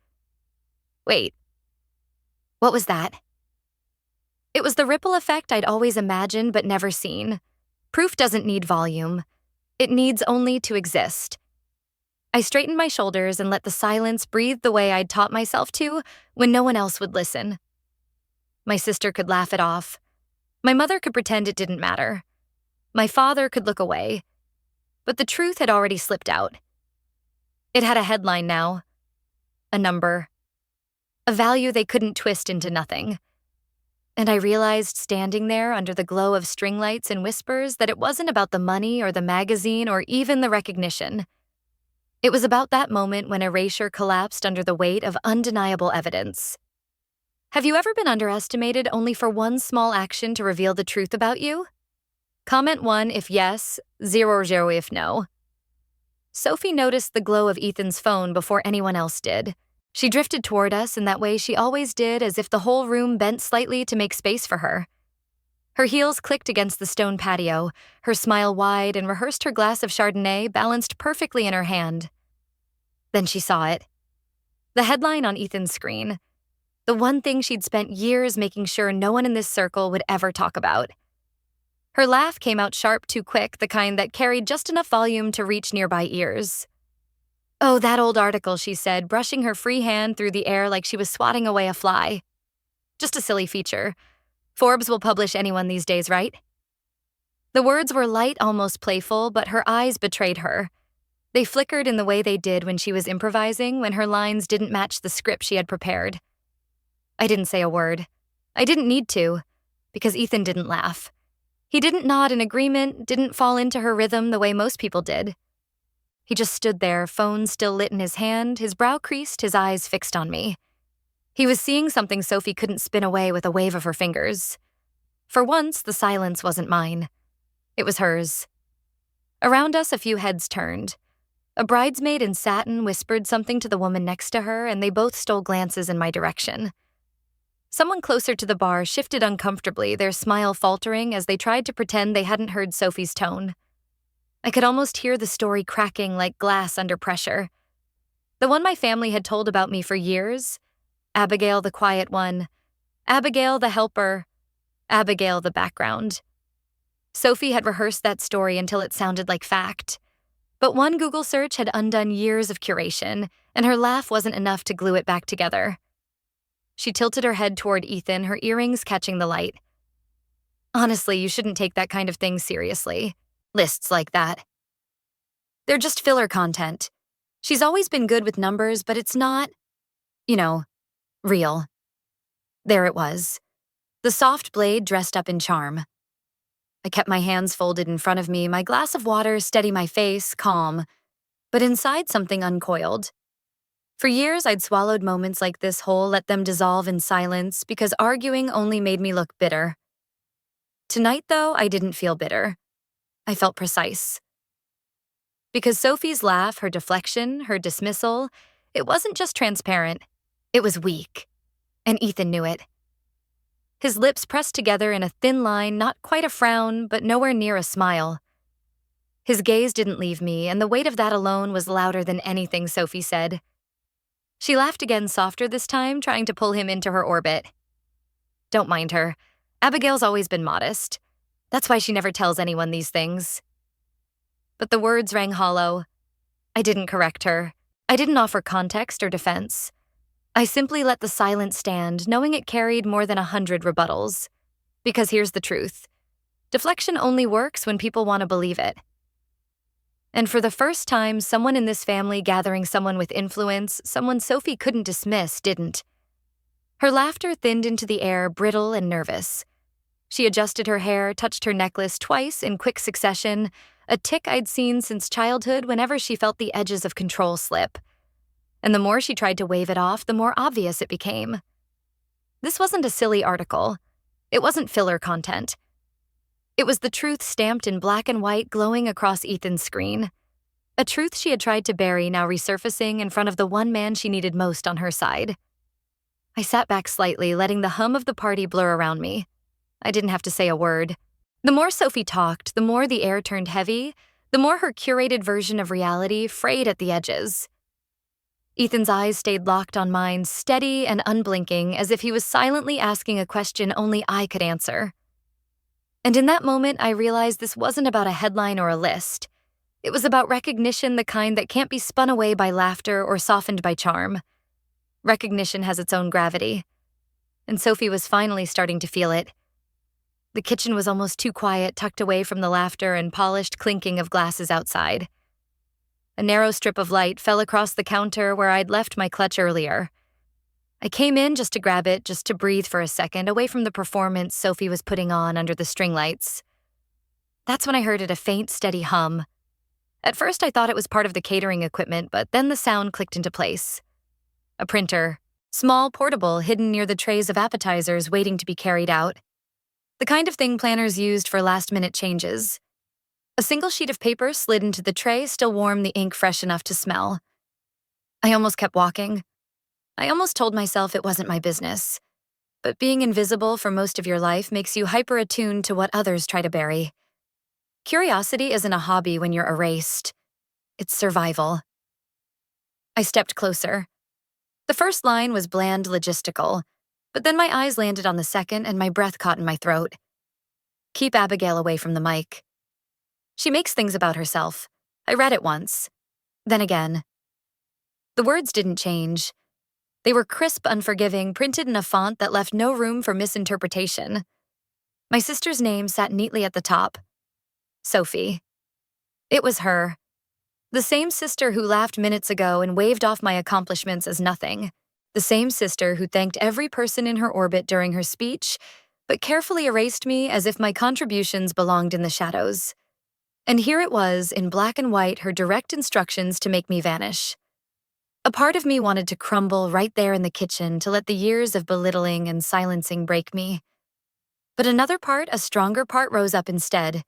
"Wait, what was that?" It was the ripple effect I'd always imagined but never seen. Proof doesn't need volume. It needs only to exist. I straightened my shoulders and let the silence breathe the way I'd taught myself to when no one else would listen. My sister could laugh it off. My mother could pretend it didn't matter. My father could look away. But the truth had already slipped out. It had a headline now. A number. A value they couldn't twist into nothing. And I realized, standing there under the glow of string lights and whispers, that it wasn't about the money or the magazine or even the recognition. It was about that moment when erasure collapsed under the weight of undeniable evidence. Have you ever been underestimated only for one small action to reveal the truth about you? Comment 1 if yes, 0 if no. Sophie noticed the glow of Ethan's phone before anyone else did. She drifted toward us in that way she always did, as if the whole room bent slightly to make space for her. Her heels clicked against the stone patio, her smile wide, and rehearsed her glass of Chardonnay balanced perfectly in her hand. Then she saw it. The headline on Ethan's screen. The one thing she'd spent years making sure no one in this circle would ever talk about. Her laugh came out sharp too quick, the kind that carried just enough volume to reach nearby ears. "Oh, that old article," she said, brushing her free hand through the air like she was swatting away a fly. "Just a silly feature. Forbes will publish anyone these days, right?" The words were light, almost playful, but her eyes betrayed her. They flickered in the way they did when she was improvising, when her lines didn't match the script she had prepared. I didn't say a word. I didn't need to, because Ethan didn't laugh. He didn't nod in agreement, didn't fall into her rhythm the way most people did. He just stood there, phone still lit in his hand, his brow creased, his eyes fixed on me. He was seeing something Sophie couldn't spin away with a wave of her fingers. For once, the silence wasn't mine. It was hers. Around us, a few heads turned. A bridesmaid in satin whispered something to the woman next to her, and they both stole glances in my direction. Someone closer to the bar shifted uncomfortably, their smile faltering as they tried to pretend they hadn't heard Sophie's tone. I could almost hear the story cracking like glass under pressure. The one my family had told about me for years. Abigail the quiet one. Abigail the helper. Abigail the background. Sophie had rehearsed that story until it sounded like fact. But one Google search had undone years of curation, and her laugh wasn't enough to glue it back together. She tilted her head toward Ethan, her earrings catching the light. "Honestly, you shouldn't take that kind of thing seriously. Lists like that. They're just filler content. She's always been good with numbers, but it's not, real." There it was. The soft blade dressed up in charm. I kept my hands folded in front of me, my glass of water steady my face, calm. But inside, something uncoiled. For years, I'd swallowed moments like this whole, let them dissolve in silence, because arguing only made me look bitter. Tonight, though, I didn't feel bitter. I felt precise. Because Sophie's laugh, her deflection, her dismissal, it wasn't just transparent. It was weak. And Ethan knew it. His lips pressed together in a thin line, not quite a frown, but nowhere near a smile. His gaze didn't leave me, and the weight of that alone was louder than anything Sophie said. She laughed again, softer this time, trying to pull him into her orbit. "Don't mind her. Abigail's always been modest. That's why she never tells anyone these things. But the words rang hollow. I didn't correct her. I didn't offer context or defense. I simply let the silence stand, knowing it carried more than 100 rebuttals. Because here's the truth. Deflection only works when people want to believe it. And for the first time, someone in this family gathering someone with influence, someone Sophie couldn't dismiss, didn't. Her laughter thinned into the air, brittle and nervous. She adjusted her hair, touched her necklace twice in quick succession, a tic I'd seen since childhood whenever she felt the edges of control slip. And the more she tried to wave it off, the more obvious it became. This wasn't a silly article. It wasn't filler content. It was the truth stamped in black and white glowing across Ethan's screen. A truth she had tried to bury now resurfacing in front of the one man she needed most on her side. I sat back slightly, letting the hum of the party blur around me. I didn't have to say a word. The more Sophie talked, the more the air turned heavy, the more her curated version of reality frayed at the edges. Ethan's eyes stayed locked on mine, steady and unblinking, as if he was silently asking a question only I could answer. And in that moment, I realized this wasn't about a headline or a list. It was about recognition, the kind that can't be spun away by laughter or softened by charm. Recognition has its own gravity. And Sophie was finally starting to feel it. The kitchen was almost too quiet, tucked away from the laughter and polished clinking of glasses outside. A narrow strip of light fell across the counter where I'd left my clutch earlier. I came in just to grab it, just to breathe for a second, away from the performance Sophie was putting on under the string lights. That's when I heard it, a faint, steady hum. At first I thought it was part of the catering equipment, but then the sound clicked into place. A printer, small, portable, hidden near the trays of appetizers waiting to be carried out. The kind of thing planners used for last-minute changes. A single sheet of paper slid into the tray, still warm, the ink fresh enough to smell. I almost kept walking. I almost told myself it wasn't my business. But being invisible for most of your life makes you hyper-attuned to what others try to bury. Curiosity isn't a hobby when you're erased. It's survival. I stepped closer. The first line was bland logistical, but then my eyes landed on the second and my breath caught in my throat. Keep Abigail away from the mic. She makes things about herself. I read it once. Then again. The words didn't change. They were crisp, unforgiving, printed in a font that left no room for misinterpretation. My sister's name sat neatly at the top. Sophie. It was her. The same sister who laughed minutes ago and waved off my accomplishments as nothing. The same sister who thanked every person in her orbit during her speech, but carefully erased me as if my contributions belonged in the shadows. And here it was, in black and white, her direct instructions to make me vanish. A part of me wanted to crumble right there in the kitchen to let the years of belittling and silencing break me. But another part, a stronger part, rose up instead.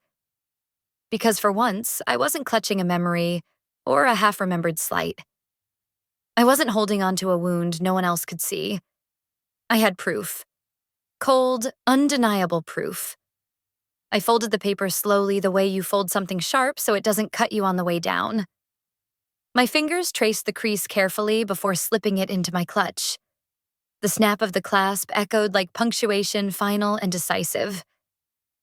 Because for once, I wasn't clutching a memory or a half-remembered slight. I wasn't holding on to a wound no one else could see. I had proof. Cold, undeniable proof. I folded the paper slowly, the way you fold something sharp so it doesn't cut you on the way down. My fingers traced the crease carefully before slipping it into my clutch. The snap of the clasp echoed like punctuation, final and decisive.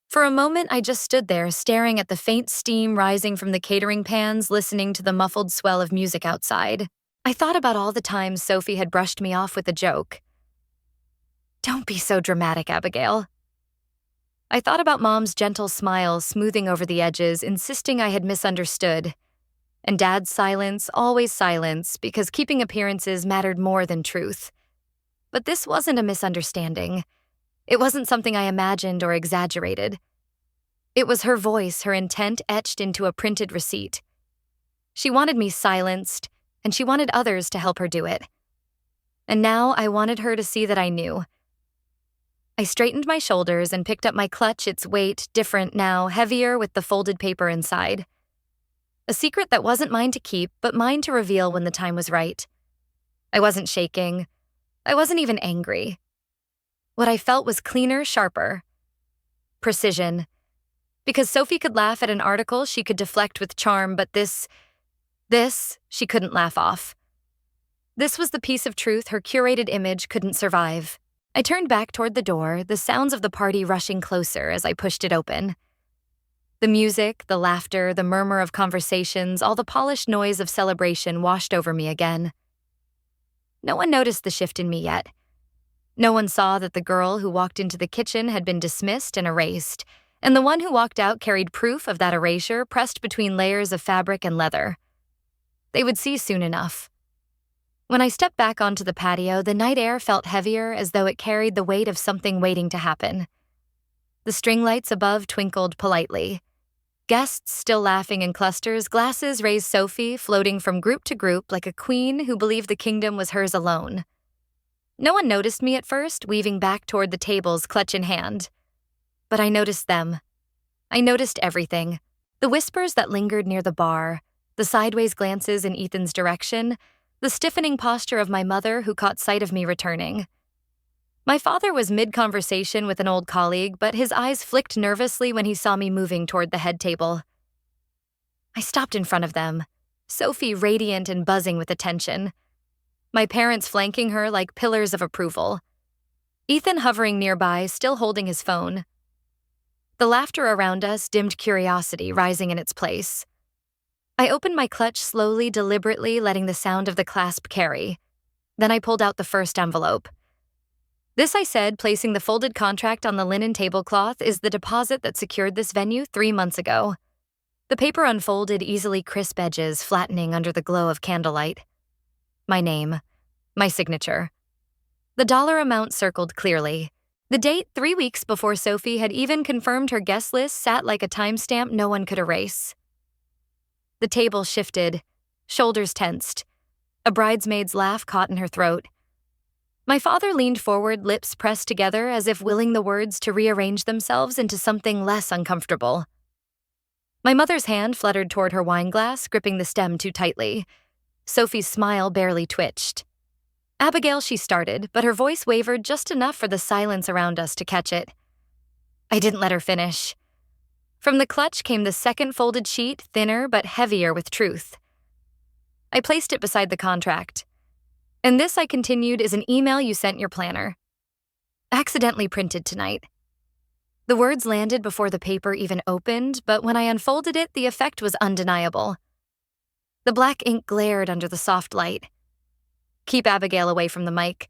For a moment, I just stood there, staring at the faint steam rising from the catering pans, listening to the muffled swell of music outside. I thought about all the times Sophie had brushed me off with a joke. Don't be so dramatic, Abigail. I thought about Mom's gentle smile smoothing over the edges, insisting I had misunderstood. And Dad's silence, always silence, because keeping appearances mattered more than truth. But this wasn't a misunderstanding. It wasn't something I imagined or exaggerated. It was her voice, her intent etched into a printed receipt. She wanted me silenced, and she wanted others to help her do it. And now I wanted her to see that I knew. I straightened my shoulders and picked up my clutch, its weight different now, heavier with the folded paper inside. A secret that wasn't mine to keep, but mine to reveal when the time was right. I wasn't shaking. I wasn't even angry. What I felt was cleaner, sharper. Precision. Because Sophie could laugh at an article she could deflect with charm, but this, she couldn't laugh off. This was the piece of truth her curated image couldn't survive. I turned back toward the door, the sounds of the party rushing closer as I pushed it open. The music, the laughter, the murmur of conversations, all the polished noise of celebration washed over me again. No one noticed the shift in me yet. No one saw that the girl who walked into the kitchen had been dismissed and erased, and the one who walked out carried proof of that erasure pressed between layers of fabric and leather. They would see soon enough. When I stepped back onto the patio, the night air felt heavier, as though it carried the weight of something waiting to happen. The string lights above twinkled politely. Guests still laughing in clusters, glasses raised Sophie, floating from group to group like a queen who believed the kingdom was hers alone. No one noticed me at first, weaving back toward the tables, clutch in hand. But I noticed them. I noticed everything. The whispers that lingered near the bar, the sideways glances in Ethan's direction, the stiffening posture of my mother who caught sight of me returning. My father was mid-conversation with an old colleague, but his eyes flicked nervously when he saw me moving toward the head table. I stopped in front of them, Sophie radiant and buzzing with attention. My parents flanking her like pillars of approval. Ethan hovering nearby, still holding his phone. The laughter around us dimmed curiosity, rising in its place. I opened my clutch slowly, deliberately, letting the sound of the clasp carry. Then I pulled out the first envelope. This, I said, placing the folded contract on the linen tablecloth, is the deposit that secured this venue 3 months ago. The paper unfolded, easily crisp edges flattening under the glow of candlelight. My name. My signature. The dollar amount circled clearly. The date, 3 weeks before Sophie had even confirmed her guest list, sat like a timestamp no one could erase. The table shifted, shoulders tensed. A bridesmaid's laugh caught in her throat. My father leaned forward, lips pressed together as if willing the words to rearrange themselves into something less uncomfortable. My mother's hand fluttered toward her wine glass, gripping the stem too tightly. Sophie's smile barely twitched. Abigail, she started, but her voice wavered just enough for the silence around us to catch it. I didn't let her finish. From the clutch came the second folded sheet, thinner but heavier with truth. I placed it beside the contract. And this, I continued, is an email you sent your planner. Accidentally printed tonight. The words landed before the paper even opened, but when I unfolded it, the effect was undeniable. The black ink glared under the soft light. Keep Abigail away from the mic.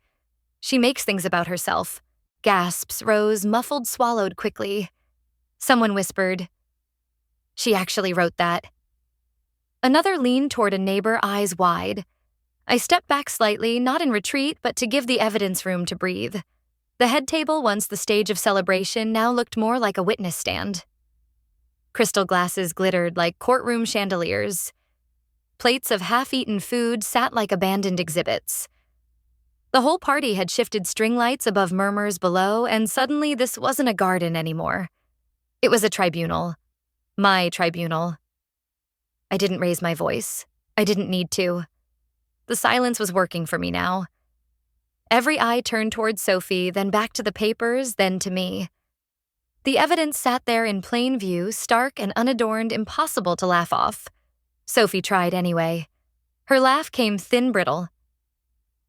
She makes things about herself. Gasps rose, muffled, swallowed quickly. Someone whispered, "She actually wrote that." Another leaned toward a neighbor, eyes wide. I stepped back slightly, not in retreat, but to give the evidence room to breathe. The head table, once the stage of celebration, now looked more like a witness stand. Crystal glasses glittered like courtroom chandeliers. Plates of half-eaten food sat like abandoned exhibits. The whole party had shifted string lights above murmurs below, and suddenly this wasn't a garden anymore. It was a tribunal. My tribunal. I didn't raise my voice. I didn't need to. The silence was working for me now. Every eye turned toward Sophie, then back to the papers, then to me. The evidence sat there in plain view, stark and unadorned, impossible to laugh off. Sophie tried anyway. Her laugh came thin, brittle.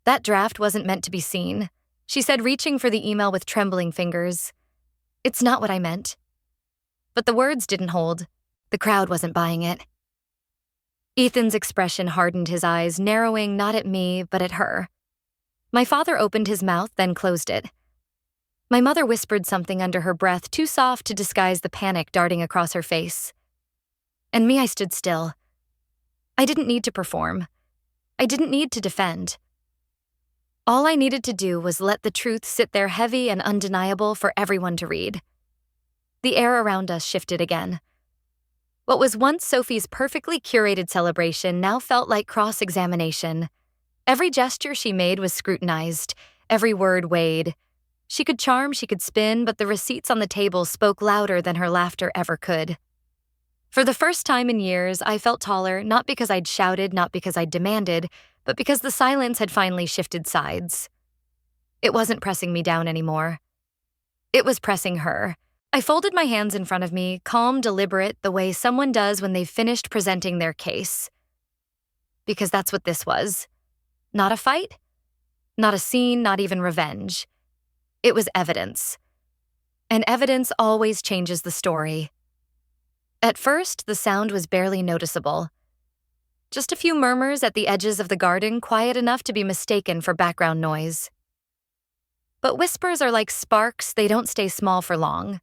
"That draft wasn't meant to be seen," she said, reaching for the email with trembling fingers. "It's not what I meant." But the words didn't hold. The crowd wasn't buying it. Ethan's expression hardened, his eyes narrowing not at me, but at her. My father opened his mouth, then closed it. My mother whispered something under her breath, too soft to disguise the panic darting across her face. And me, I stood still. I didn't need to perform. I didn't need to defend. All I needed to do was let the truth sit there heavy and undeniable for everyone to read. The air around us shifted again. What was once Sophie's perfectly curated celebration now felt like cross-examination. Every gesture she made was scrutinized, every word weighed. She could charm, she could spin, but the receipts on the table spoke louder than her laughter ever could. For the first time in years, I felt taller, not because I'd shouted, not because I'd demanded, but because the silence had finally shifted sides. It wasn't pressing me down anymore. It was pressing her. I folded my hands in front of me, calm, deliberate, the way someone does when they've finished presenting their case. Because that's what this was. Not a fight, not a scene, not even revenge. It was evidence. And evidence always changes the story. At first, the sound was barely noticeable. Just a few murmurs at the edges of the garden, quiet enough to be mistaken for background noise. But whispers are like sparks, they don't stay small for long.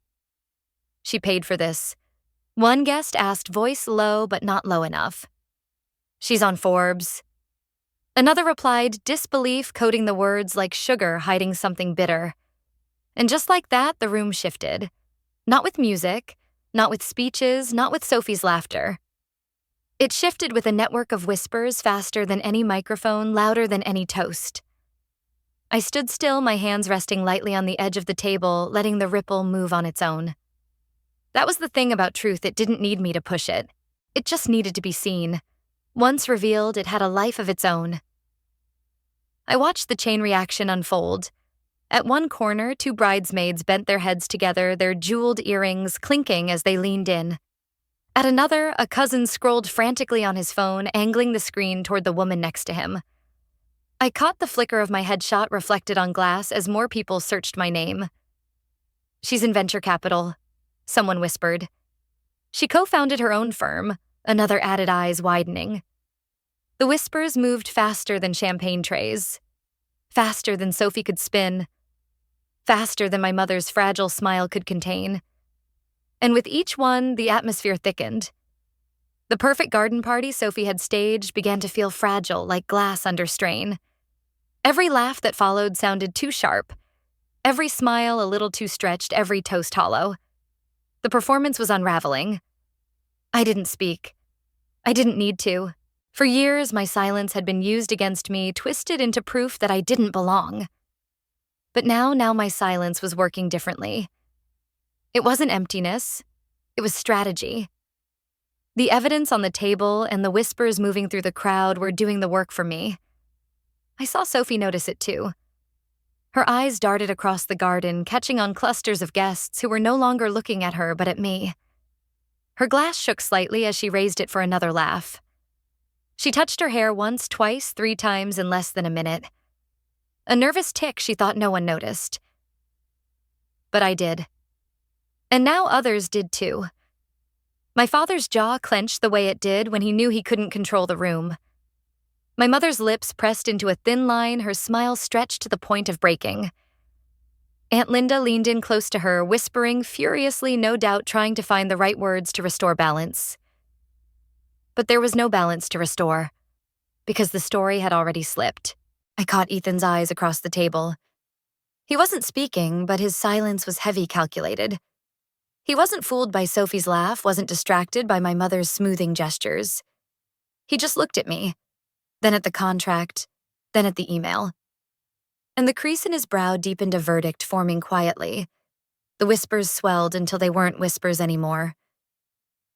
She paid for this. One guest asked, voice low but not low enough. She's on Forbes. Another replied, disbelief coding the words like sugar hiding something bitter. And just like that, the room shifted. Not with music, not with speeches, not with Sophie's laughter. It shifted with a network of whispers faster than any microphone, louder than any toast. I stood still, my hands resting lightly on the edge of the table, letting the ripple move on its own. That was the thing about truth, it didn't need me to push it. It just needed to be seen. Once revealed, it had a life of its own. I watched the chain reaction unfold. At one corner, two bridesmaids bent their heads together, their jeweled earrings clinking as they leaned in. At another, a cousin scrolled frantically on his phone, angling the screen toward the woman next to him. I caught the flicker of my headshot reflected on glass as more people searched my name. She's in venture capital, someone whispered. She co-founded her own firm, another added eyes widening. The whispers moved faster than champagne trays, faster than Sophie could spin, faster than my mother's fragile smile could contain. And with each one, the atmosphere thickened. The perfect garden party Sophie had staged began to feel fragile, like glass under strain. Every laugh that followed sounded too sharp, every smile a little too stretched, every toast hollow. The performance was unraveling. I didn't speak. I didn't need to. For years, my silence had been used against me, twisted into proof that I didn't belong. But now my silence was working differently. It wasn't emptiness. It was strategy. The evidence on the table and the whispers moving through the crowd were doing the work for me. I saw Sophie notice it too. Her eyes darted across the garden, catching on clusters of guests who were no longer looking at her but at me. Her glass shook slightly as she raised it for another laugh. She touched her hair once, twice, 3 times in less than a minute. A nervous tick she thought no one noticed. But I did. And now others did too. My father's jaw clenched the way it did when he knew he couldn't control the room. My mother's lips pressed into a thin line, her smile stretched to the point of breaking. Aunt Linda leaned in close to her, whispering furiously, no doubt trying to find the right words to restore balance. But there was no balance to restore, because the story had already slipped. I caught Ethan's eyes across the table. He wasn't speaking, but his silence was heavy, calculated. He wasn't fooled by Sophie's laugh, wasn't distracted by my mother's smoothing gestures. He just looked at me, then at the contract, then at the email. And the crease in his brow deepened a verdict, forming quietly. The whispers swelled until they weren't whispers anymore.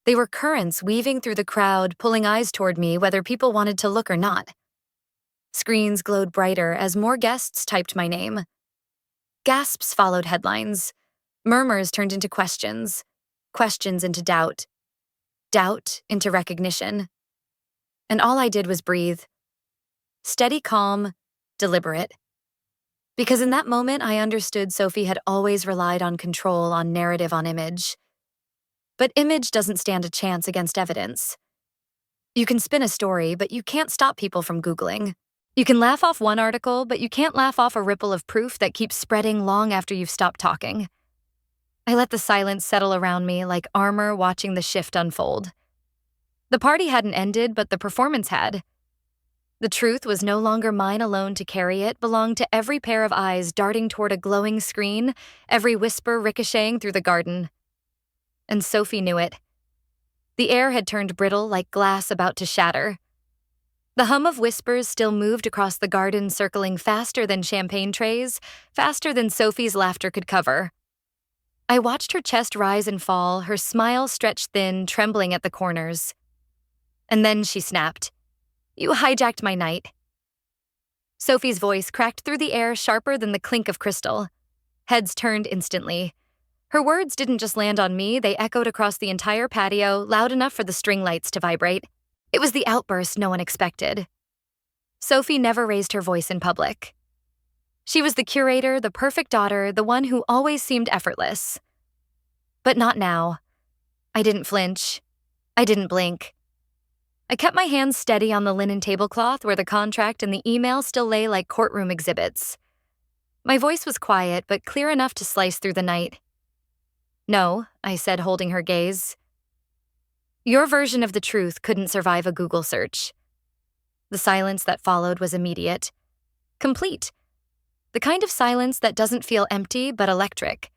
They were currents weaving through the crowd, pulling eyes toward me whether people wanted to look or not. Screens glowed brighter as more guests typed my name. Gasps followed headlines. Murmurs turned into questions, questions into doubt, doubt into recognition. And all I did was breathe. Steady, calm, deliberate. Because in that moment, I understood Sophie had always relied on control, on narrative, on image. But image doesn't stand a chance against evidence. You can spin a story, but you can't stop people from Googling. You can laugh off one article, but you can't laugh off a ripple of proof that keeps spreading long after you've stopped talking. I let the silence settle around me like armor watching the shift unfold. The party hadn't ended, but the performance had. The truth was no longer mine alone to carry, it belonged to every pair of eyes darting toward a glowing screen, every whisper ricocheting through the garden. And Sophie knew it. The air had turned brittle like glass about to shatter. The hum of whispers still moved across the garden, circling faster than champagne trays, faster than Sophie's laughter could cover. I watched her chest rise and fall, her smile stretched thin, trembling at the corners. And then she snapped. "You hijacked my night." Sophie's voice cracked through the air, sharper than the clink of crystal. Heads turned instantly. Her words didn't just land on me, they echoed across the entire patio, loud enough for the string lights to vibrate. It was the outburst no one expected. Sophie never raised her voice in public. She was the curator, the perfect daughter, the one who always seemed effortless. But not now. I didn't flinch. I didn't blink. I kept my hands steady on the linen tablecloth where the contract and the email still lay like courtroom exhibits. My voice was quiet, but clear enough to slice through the night. "No," I said, holding her gaze. "Your version of the truth couldn't survive a Google search." The silence that followed was immediate. Complete. The kind of silence that doesn't feel empty but electric.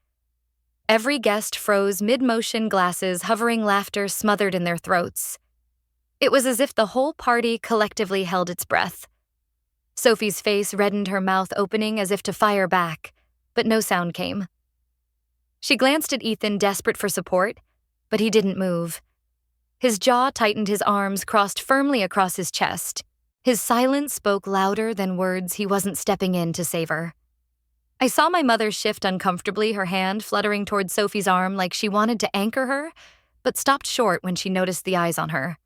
Every guest froze mid-motion, glasses hovering, laughter smothered in their throats. It was as if the whole party collectively held its breath. Sophie's face reddened, her mouth opening as if to fire back, but no sound came. She glanced at Ethan, desperate for support, but he didn't move. His jaw tightened, his arms crossed firmly across his chest. His silence spoke louder than words he wasn't stepping in to savor. I saw my mother shift uncomfortably, her hand fluttering toward Sophie's arm like she wanted to anchor her, but stopped short when she noticed the eyes on her.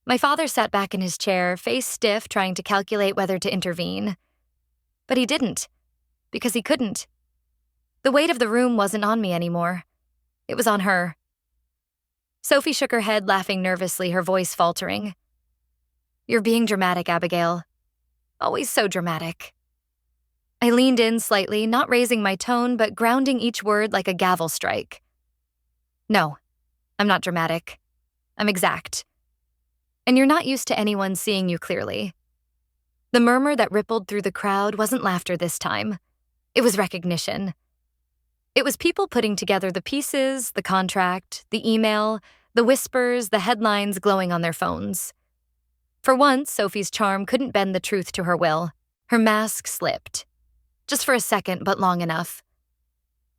My father sat back in his chair, face stiff, trying to calculate whether to intervene. But he didn't, because he couldn't. The weight of the room wasn't on me anymore. It was on her. Sophie shook her head, laughing nervously, her voice faltering. "You're being dramatic, Abigail. Always so dramatic." I leaned in slightly, not raising my tone, but grounding each word like a gavel strike. "No, I'm not dramatic. I'm exact. And you're not used to anyone seeing you clearly." The murmur that rippled through the crowd wasn't laughter this time. It was recognition. It was people putting together the pieces, the contract, the email, the whispers, the headlines glowing on their phones. For once, Sophie's charm couldn't bend the truth to her will. Her mask slipped. Just for a second, but long enough.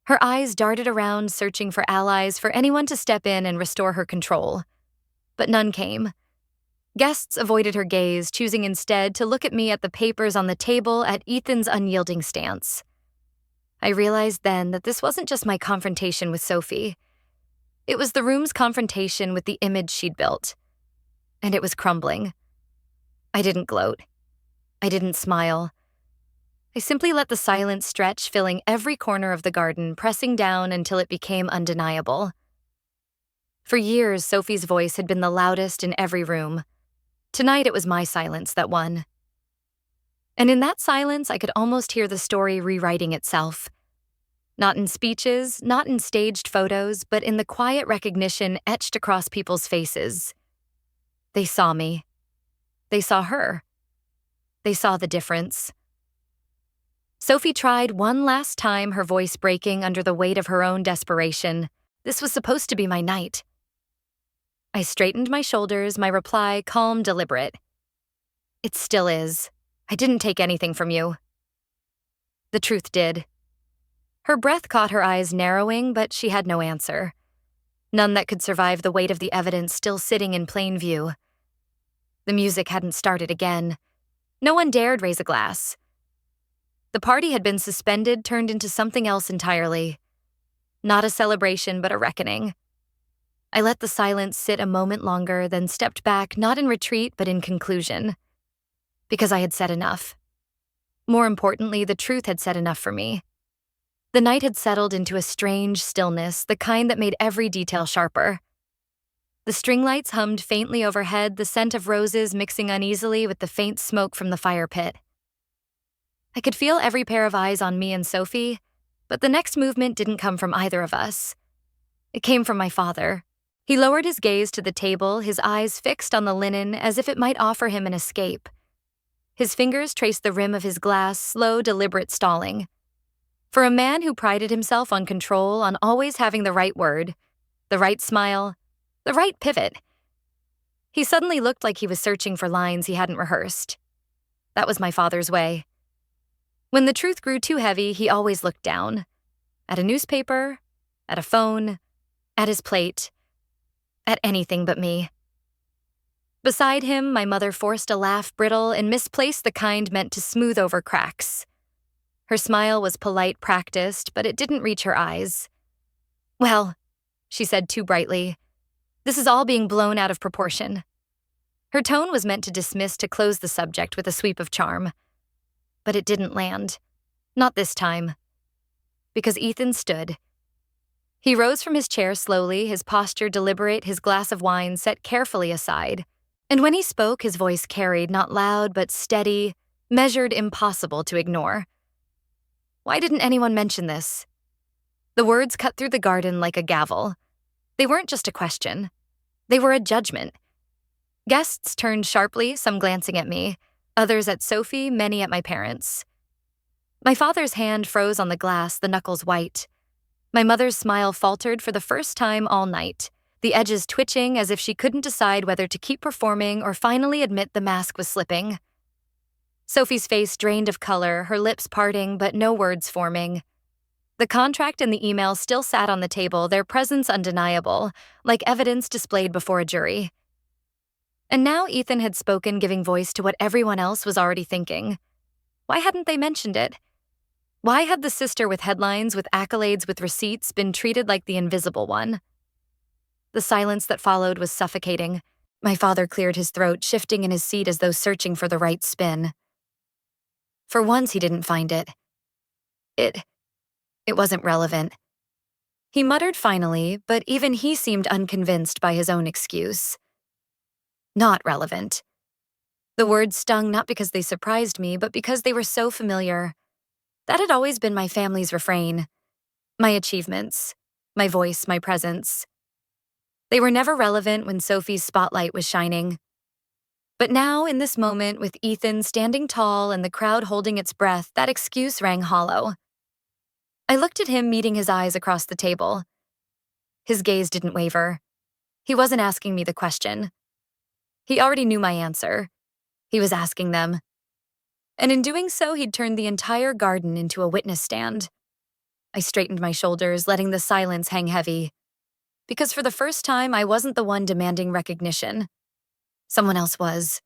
Her eyes darted around, searching for allies, for anyone to step in and restore her control. But none came. Guests avoided her gaze, choosing instead to look at me, at the papers on the table, at Ethan's unyielding stance. I realized then that this wasn't just my confrontation with Sophie. It was the room's confrontation with the image she'd built. And it was crumbling. I didn't gloat. I didn't smile. I simply let the silence stretch, filling every corner of the garden, pressing down until it became undeniable. For years, Sophie's voice had been the loudest in every room. Tonight, it was my silence that won. And in that silence, I could almost hear the story rewriting itself. Not in speeches, not in staged photos, but in the quiet recognition etched across people's faces. They saw me. They saw her. They saw the difference. Sophie tried one last time, her voice breaking under the weight of her own desperation. This was supposed to be my night. I straightened my shoulders, my reply calm, deliberate. "It still is. I didn't take anything from you." The truth did. Her breath caught her eyes narrowing, but she had no answer. None that could survive the weight of the evidence still sitting in plain view. The music hadn't started again. No one dared raise a glass. The party had been suspended, turned into something else entirely. Not a celebration, but a reckoning. I let the silence sit a moment longer, then stepped back, not in retreat, but in conclusion. Because I had said enough. More importantly, the truth had said enough for me. The night had settled into a strange stillness, the kind that made every detail sharper. The string lights hummed faintly overhead, the scent of roses mixing uneasily with the faint smoke from the fire pit. I could feel every pair of eyes on me and Sophie, but the next movement didn't come from either of us. It came from my father. He lowered his gaze to the table, his eyes fixed on the linen as if it might offer him an escape. His fingers traced the rim of his glass, slow, deliberate stalling. For a man who prided himself on control, on always having the right word, the right smile, the right pivot, he suddenly looked like he was searching for lines he hadn't rehearsed. That was my father's way. When the truth grew too heavy, he always looked down. At a newspaper, at a phone, at his plate, at anything but me. Beside him, my mother forced a laugh, brittle and misplaced, the kind meant to smooth over cracks. Her smile was polite, practiced, but it didn't reach her eyes. "Well," she said too brightly, "this is all being blown out of proportion." Her tone was meant to dismiss, to close the subject with a sweep of charm. But it didn't land. Not this time. Because Ethan stood. He rose from his chair slowly, his posture deliberate, his glass of wine set carefully aside. And when he spoke, his voice carried, not loud but steady, measured, impossible to ignore. Why didn't anyone mention this? The words cut through the garden like a gavel. They weren't just a question. They were a judgment. Guests turned sharply, some glancing at me, others at Sophie, many at my parents. My father's hand froze on the glass, the knuckles white. My mother's smile faltered for the first time all night, the edges twitching as if she couldn't decide whether to keep performing or finally admit the mask was slipping. Sophie's face drained of color, her lips parting but no words forming. The contract and the email still sat on the table, their presence undeniable, like evidence displayed before a jury. And now Ethan had spoken, giving voice to what everyone else was already thinking. Why hadn't they mentioned it? Why had the sister with headlines, with accolades, with receipts been treated like the invisible one? The silence that followed was suffocating. My father cleared his throat, shifting in his seat as though searching for the right spin. For once, he didn't find it. It wasn't relevant. He muttered finally, but even he seemed unconvinced by his own excuse. Not relevant. The words stung not because they surprised me, but because they were so familiar. That had always been my family's refrain. My achievements, my voice, my presence. They were never relevant when Sophie's spotlight was shining. But now, in this moment, with Ethan standing tall and the crowd holding its breath, that excuse rang hollow. I looked at him, meeting his eyes across the table. His gaze didn't waver. He wasn't asking me the question. He already knew my answer. He was asking them. And in doing so, he'd turned the entire garden into a witness stand. I straightened my shoulders, letting the silence hang heavy. Because for the first time, I wasn't the one demanding recognition. Someone else was.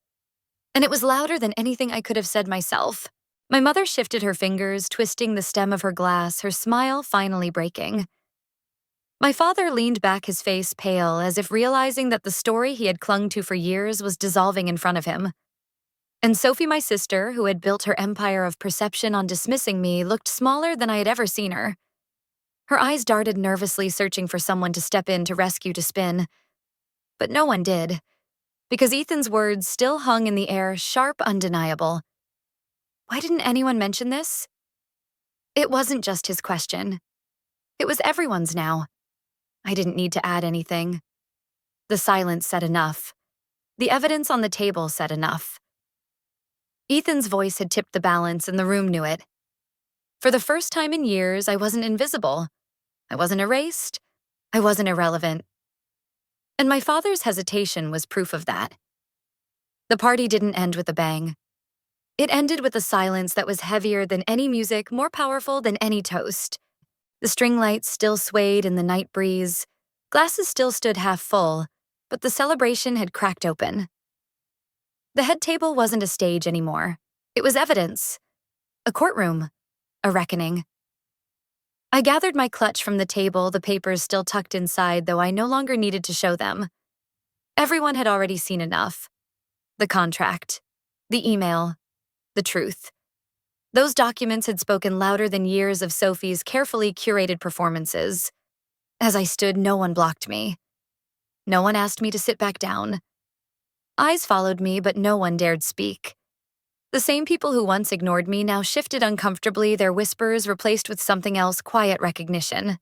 And it was louder than anything I could have said myself. My mother shifted her fingers, twisting the stem of her glass, her smile finally breaking. My father leaned back, his face pale, as if realizing that the story he had clung to for years was dissolving in front of him. And Sophie, my sister, who had built her empire of perception on dismissing me, looked smaller than I had ever seen her. Her eyes darted nervously, searching for someone to step in to rescue, to spin. But no one did, because Ethan's words still hung in the air, sharp, undeniable. Why didn't anyone mention this? It wasn't just his question. It was everyone's now. I didn't need to add anything. The silence said enough. The evidence on the table said enough. Ethan's voice had tipped the balance, and the room knew it. For the first time in years, I wasn't invisible. I wasn't erased. I wasn't irrelevant. And my father's hesitation was proof of that. The party didn't end with a bang. It ended with a silence that was heavier than any music, more powerful than any toast. The string lights still swayed in the night breeze. Glasses still stood half full, but the celebration had cracked open. The head table wasn't a stage anymore. It was evidence. A courtroom. A reckoning. I gathered my clutch from the table, the papers still tucked inside, though I no longer needed to show them. Everyone had already seen enough. The contract. The email. The truth. Those documents had spoken louder than years of Sophie's carefully curated performances. As I stood, no one blocked me. No one asked me to sit back down. Eyes followed me, but no one dared speak. The same people who once ignored me now shifted uncomfortably, their whispers replaced with something else, quiet recognition.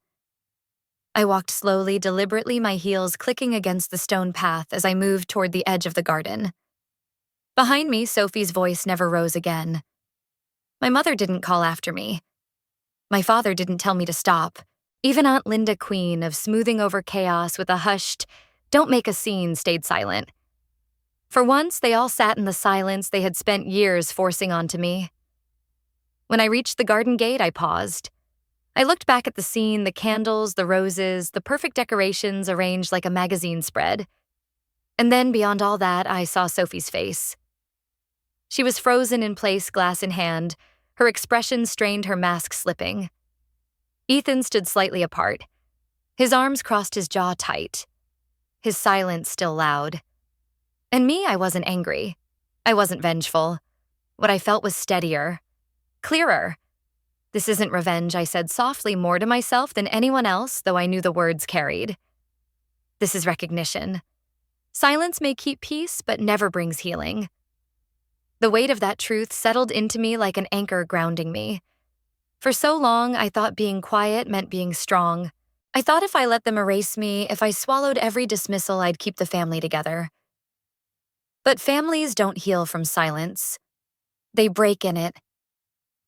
I walked slowly, deliberately, my heels clicking against the stone path as I moved toward the edge of the garden. Behind me, Sophie's voice never rose again. My mother didn't call after me. My father didn't tell me to stop. Even Aunt Linda Queen, of smoothing over chaos with a hushed, "Don't make a scene," stayed silent. For once, they all sat in the silence they had spent years forcing onto me. When I reached the garden gate, I paused. I looked back at the scene, the candles, the roses, the perfect decorations arranged like a magazine spread. And then, beyond all that, I saw Sophie's face. She was frozen in place, glass in hand, her expression strained, her mask slipping. Ethan stood slightly apart. His arms crossed, his jaw tight. His silence still loud. And me, I wasn't angry. I wasn't vengeful. What I felt was steadier, clearer. This isn't revenge, I said softly, more to myself than anyone else, though I knew the words carried. This is recognition. Silence may keep peace, but never brings healing. The weight of that truth settled into me like an anchor grounding me. For so long, I thought being quiet meant being strong. I thought if I let them erase me, if I swallowed every dismissal, I'd keep the family together. But families don't heal from silence. They break in it.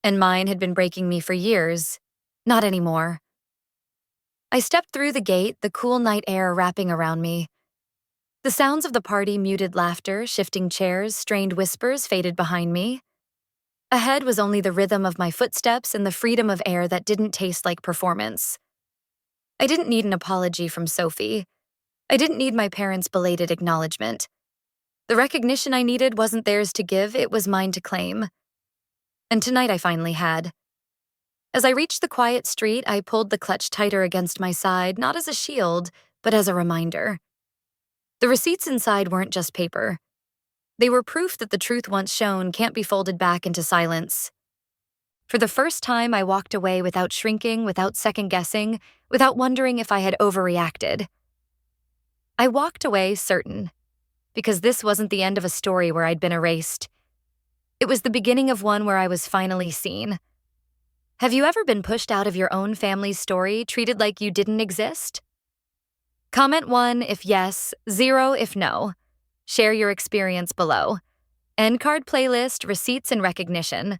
And mine had been breaking me for years. Not anymore. I stepped through the gate, the cool night air wrapping around me. The sounds of the party, muted laughter, shifting chairs, strained whispers faded behind me. Ahead was only the rhythm of my footsteps and the freedom of air that didn't taste like performance. I didn't need an apology from Sophie. I didn't need my parents' belated acknowledgement. The recognition I needed wasn't theirs to give, it was mine to claim. And tonight I finally had. As I reached the quiet street, I pulled the clutch tighter against my side, not as a shield, but as a reminder. The receipts inside weren't just paper. They were proof that the truth once shown can't be folded back into silence. For the first time, I walked away without shrinking, without second-guessing, without wondering if I had overreacted. I walked away certain, because this wasn't the end of a story where I'd been erased. It was the beginning of one where I was finally seen. Have you ever been pushed out of your own family's story, treated like you didn't exist? Comment 1 if yes, 0 if no. Share your experience below. End card playlist, receipts, and recognition.